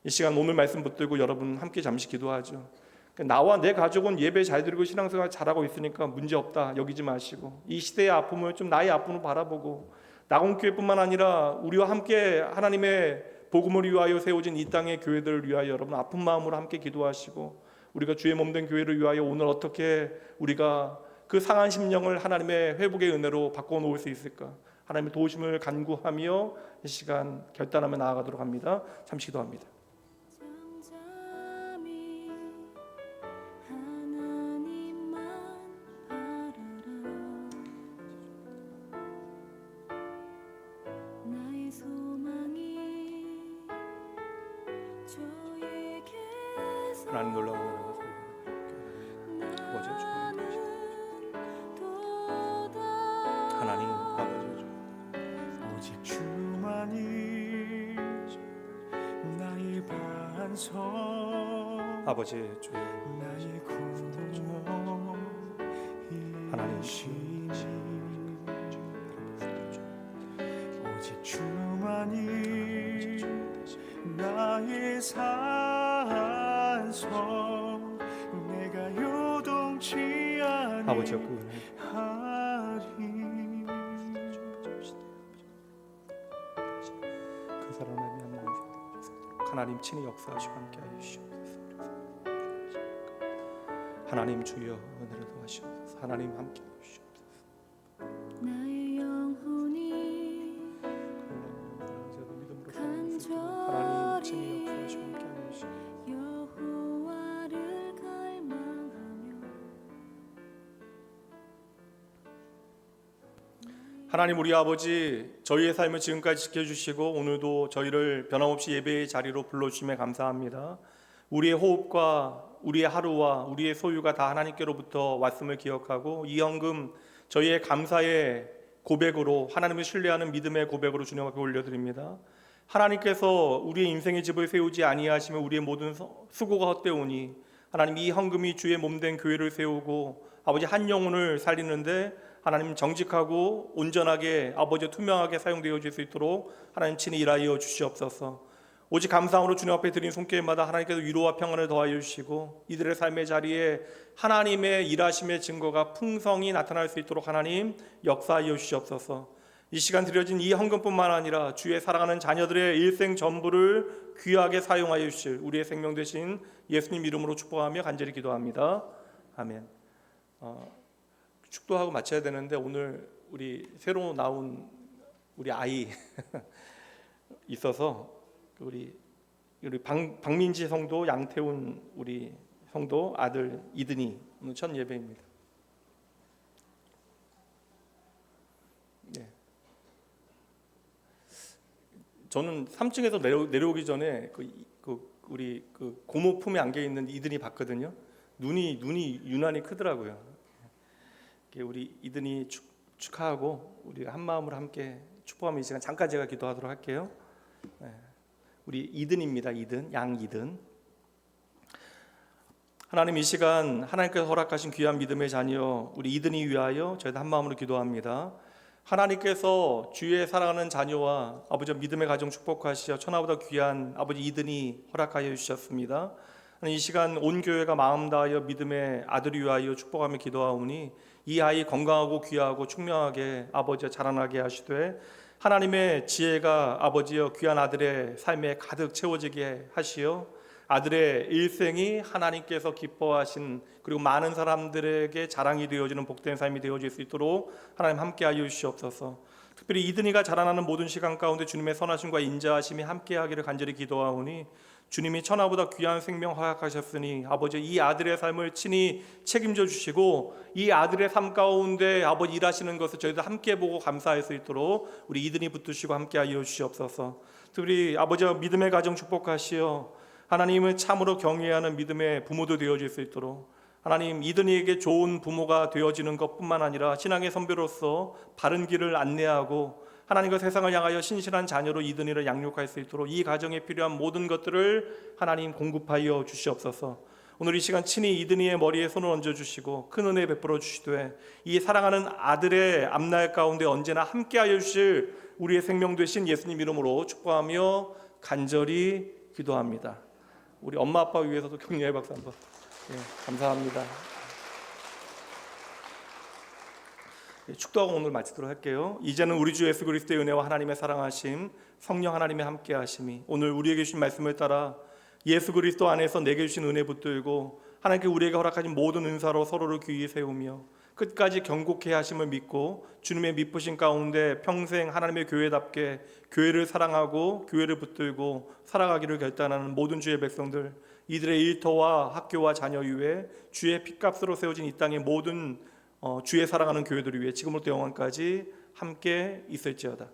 이 시간 오늘 말씀 붙들고 여러분 함께 잠시 기도하죠. 나와 내 가족은 예배 잘 드리고 신앙생활 잘하고 있으니까 문제 없다 여기지 마시고, 이 시대의 아픔을 좀 나의 아픔을 바라보고, 낙원교회뿐만 아니라 우리와 함께 하나님의 복음을 위하여 세워진 이 땅의 교회들을 위하여 여러분 아픈 마음으로 함께 기도하시고, 우리가 주의 몸된 교회를 위하여 오늘 어떻게 우리가 그 상한 심령을 하나님의 회복의 은혜로 바꿔놓을 수 있을까, 하나님의 도우심을 간구하며 이 시간 결단하며 나아가도록 합니다. 잠시 기도합니다. 하나님 놀라운 은혜가 아버지 하나님 아버지 오직 주만이 나의 반석 아버지 주 나의 구원이시니 오직 주만이 나의 산성 내가 요동치 아버지 아니하리 그 사람의 하나님 친히 역사하시고 함께하여 주시옵소서. 하나님 주여 은혜를 도와주시옵소서. 하나님 함께하여 주시옵소서. 나의 영혼이 하나님 친히 역사하시고 함께하여 주시옵소서. 여호와를 갈망하며 하나님 우리 아버지, 저희의 삶을 지금까지 지켜주시고 오늘도 저희를 변함없이 예배의 자리로 불러주심에 감사합니다. 우리의 호흡과 우리의 하루와 우리의 소유가 다 하나님께로부터 왔음을 기억하고, 이 헌금 저희의 감사의 고백으로, 하나님을 신뢰하는 믿음의 고백으로 주님 앞에 올려드립니다. 하나님께서 우리의 인생의 집을 세우지 아니하시면 우리의 모든 수고가 헛되오니, 하나님 이 헌금이 주의 몸된 교회를 세우고 아버지 한 영혼을 살리는데 하나님 정직하고 온전하게 아버지 투명하게 사용되어질 수 있도록 하나님 친히 일하여 주시옵소서. 오직 감사함으로 주님 앞에 드린 손길마다 하나님께서 위로와 평안을 더하여 주시고, 이들의 삶의 자리에 하나님의 일하심의 증거가 풍성히 나타날 수 있도록 하나님 역사하여 주시옵소서. 이 시간 드려진 이 헌금뿐만 아니라 주의 사랑하는 자녀들의 일생 전부를 귀하게 사용하여 주실 우리의 생명 되신 예수님 이름으로 축복하며 간절히 기도합니다. 아멘. 축도하고 마쳐야 되는데 오늘 우리 새로 나온 우리 아이 있어서 우리 박민지 성도, 양태훈 우리 성도 아들 이든이 오늘 첫 예배입니다. 네. 저는 3층에서 내려오기 전에 우리 고모 품에 안겨 있는 이든이 봤거든요. 눈이 유난히 크더라고요. 우리 이든이 축하하고 우리가 한 마음으로 함께 축복하며 이 시간 잠깐 제가 기도하도록 할게요. 네. 우리 이든입니다. 이든, 양이든. 하나님 이 시간 하나님께서 허락하신 귀한 믿음의 자녀 우리 이든이 위하여 저희도 한 마음으로 기도합니다. 하나님께서 주의 사랑하는 자녀와 아버지 믿음의 가정 축복하시어 천하보다 귀한 아버지 이든이 허락하여 주셨습니다. 이 시간 온 교회가 마음 다하여 믿음의 아들이 위하여 축복하며 기도하오니 이 아이 건강하고 귀하고 충명하게 아버지 자라나게 하시되, 하나님의 지혜가 아버지여 귀한 아들의 삶에 가득 채워지게 하시어 아들의 일생이 하나님께서 기뻐하신 그리고 많은 사람들에게 자랑이 되어지는 복된 삶이 되어질 수 있도록 하나님 함께하여 주시옵소서. 특별히 이든이가 자라나는 모든 시간 가운데 주님의 선하심과 인자하심이 함께하기를 간절히 기도하오니, 주님이 천하보다 귀한 생명 허락하셨으니 아버지 이 아들의 삶을 친히 책임져 주시고 이 아들의 삶 가운데 아버지 일하시는 것을 저희도 함께 보고 감사할 수 있도록 우리 이든이 붙드시고 함께하여 주시옵소서. 특별히 아버지 믿음의 가정 축복하시어 하나님을 참으로 경외하는 믿음의 부모도 되어질 수 있도록 하나님 이든이에게 좋은 부모가 되어지는 것뿐만 아니라 신앙의 선배로서 바른 길을 안내하고 하나님과 세상을 향하여 신실한 자녀로 이든이를 양육할 수 있도록 이 가정에 필요한 모든 것들을 하나님 공급하여 주시옵소서. 오늘 이 시간 친히 이든이의 머리에 손을 얹어주시고 큰 은혜 베풀어 주시되 이 사랑하는 아들의 앞날 가운데 언제나 함께하여 주실 우리의 생명 되신 예수님 이름으로 축복하며 간절히 기도합니다. 우리 엄마 아빠 위해서도 격려의 박수 한번. 감사합니다. 축도하고 오늘 마치도록 할게요. 이제는 우리 주 예수 그리스도의 은혜와 하나님의 사랑하심, 성령 하나님의 함께하심이 오늘 우리에게 주신 말씀을 따라 예수 그리스도 안에서 내게 주신 은혜 붙들고 하나님께 우리에게 허락하신 모든 은사로 서로를 귀히 세우며 끝까지 경고케 하심을 믿고 주님의 미쁘신 가운데 평생 하나님의 교회답게 교회를 사랑하고 교회를 붙들고 살아가기를 결단하는 모든 주의 백성들, 이들의 일터와 학교와 자녀 위에 주의 핏값으로 세워진 이 땅의 모든 주의 사랑하는 교회들을 위해 지금부터 영원까지 함께 있을지어다.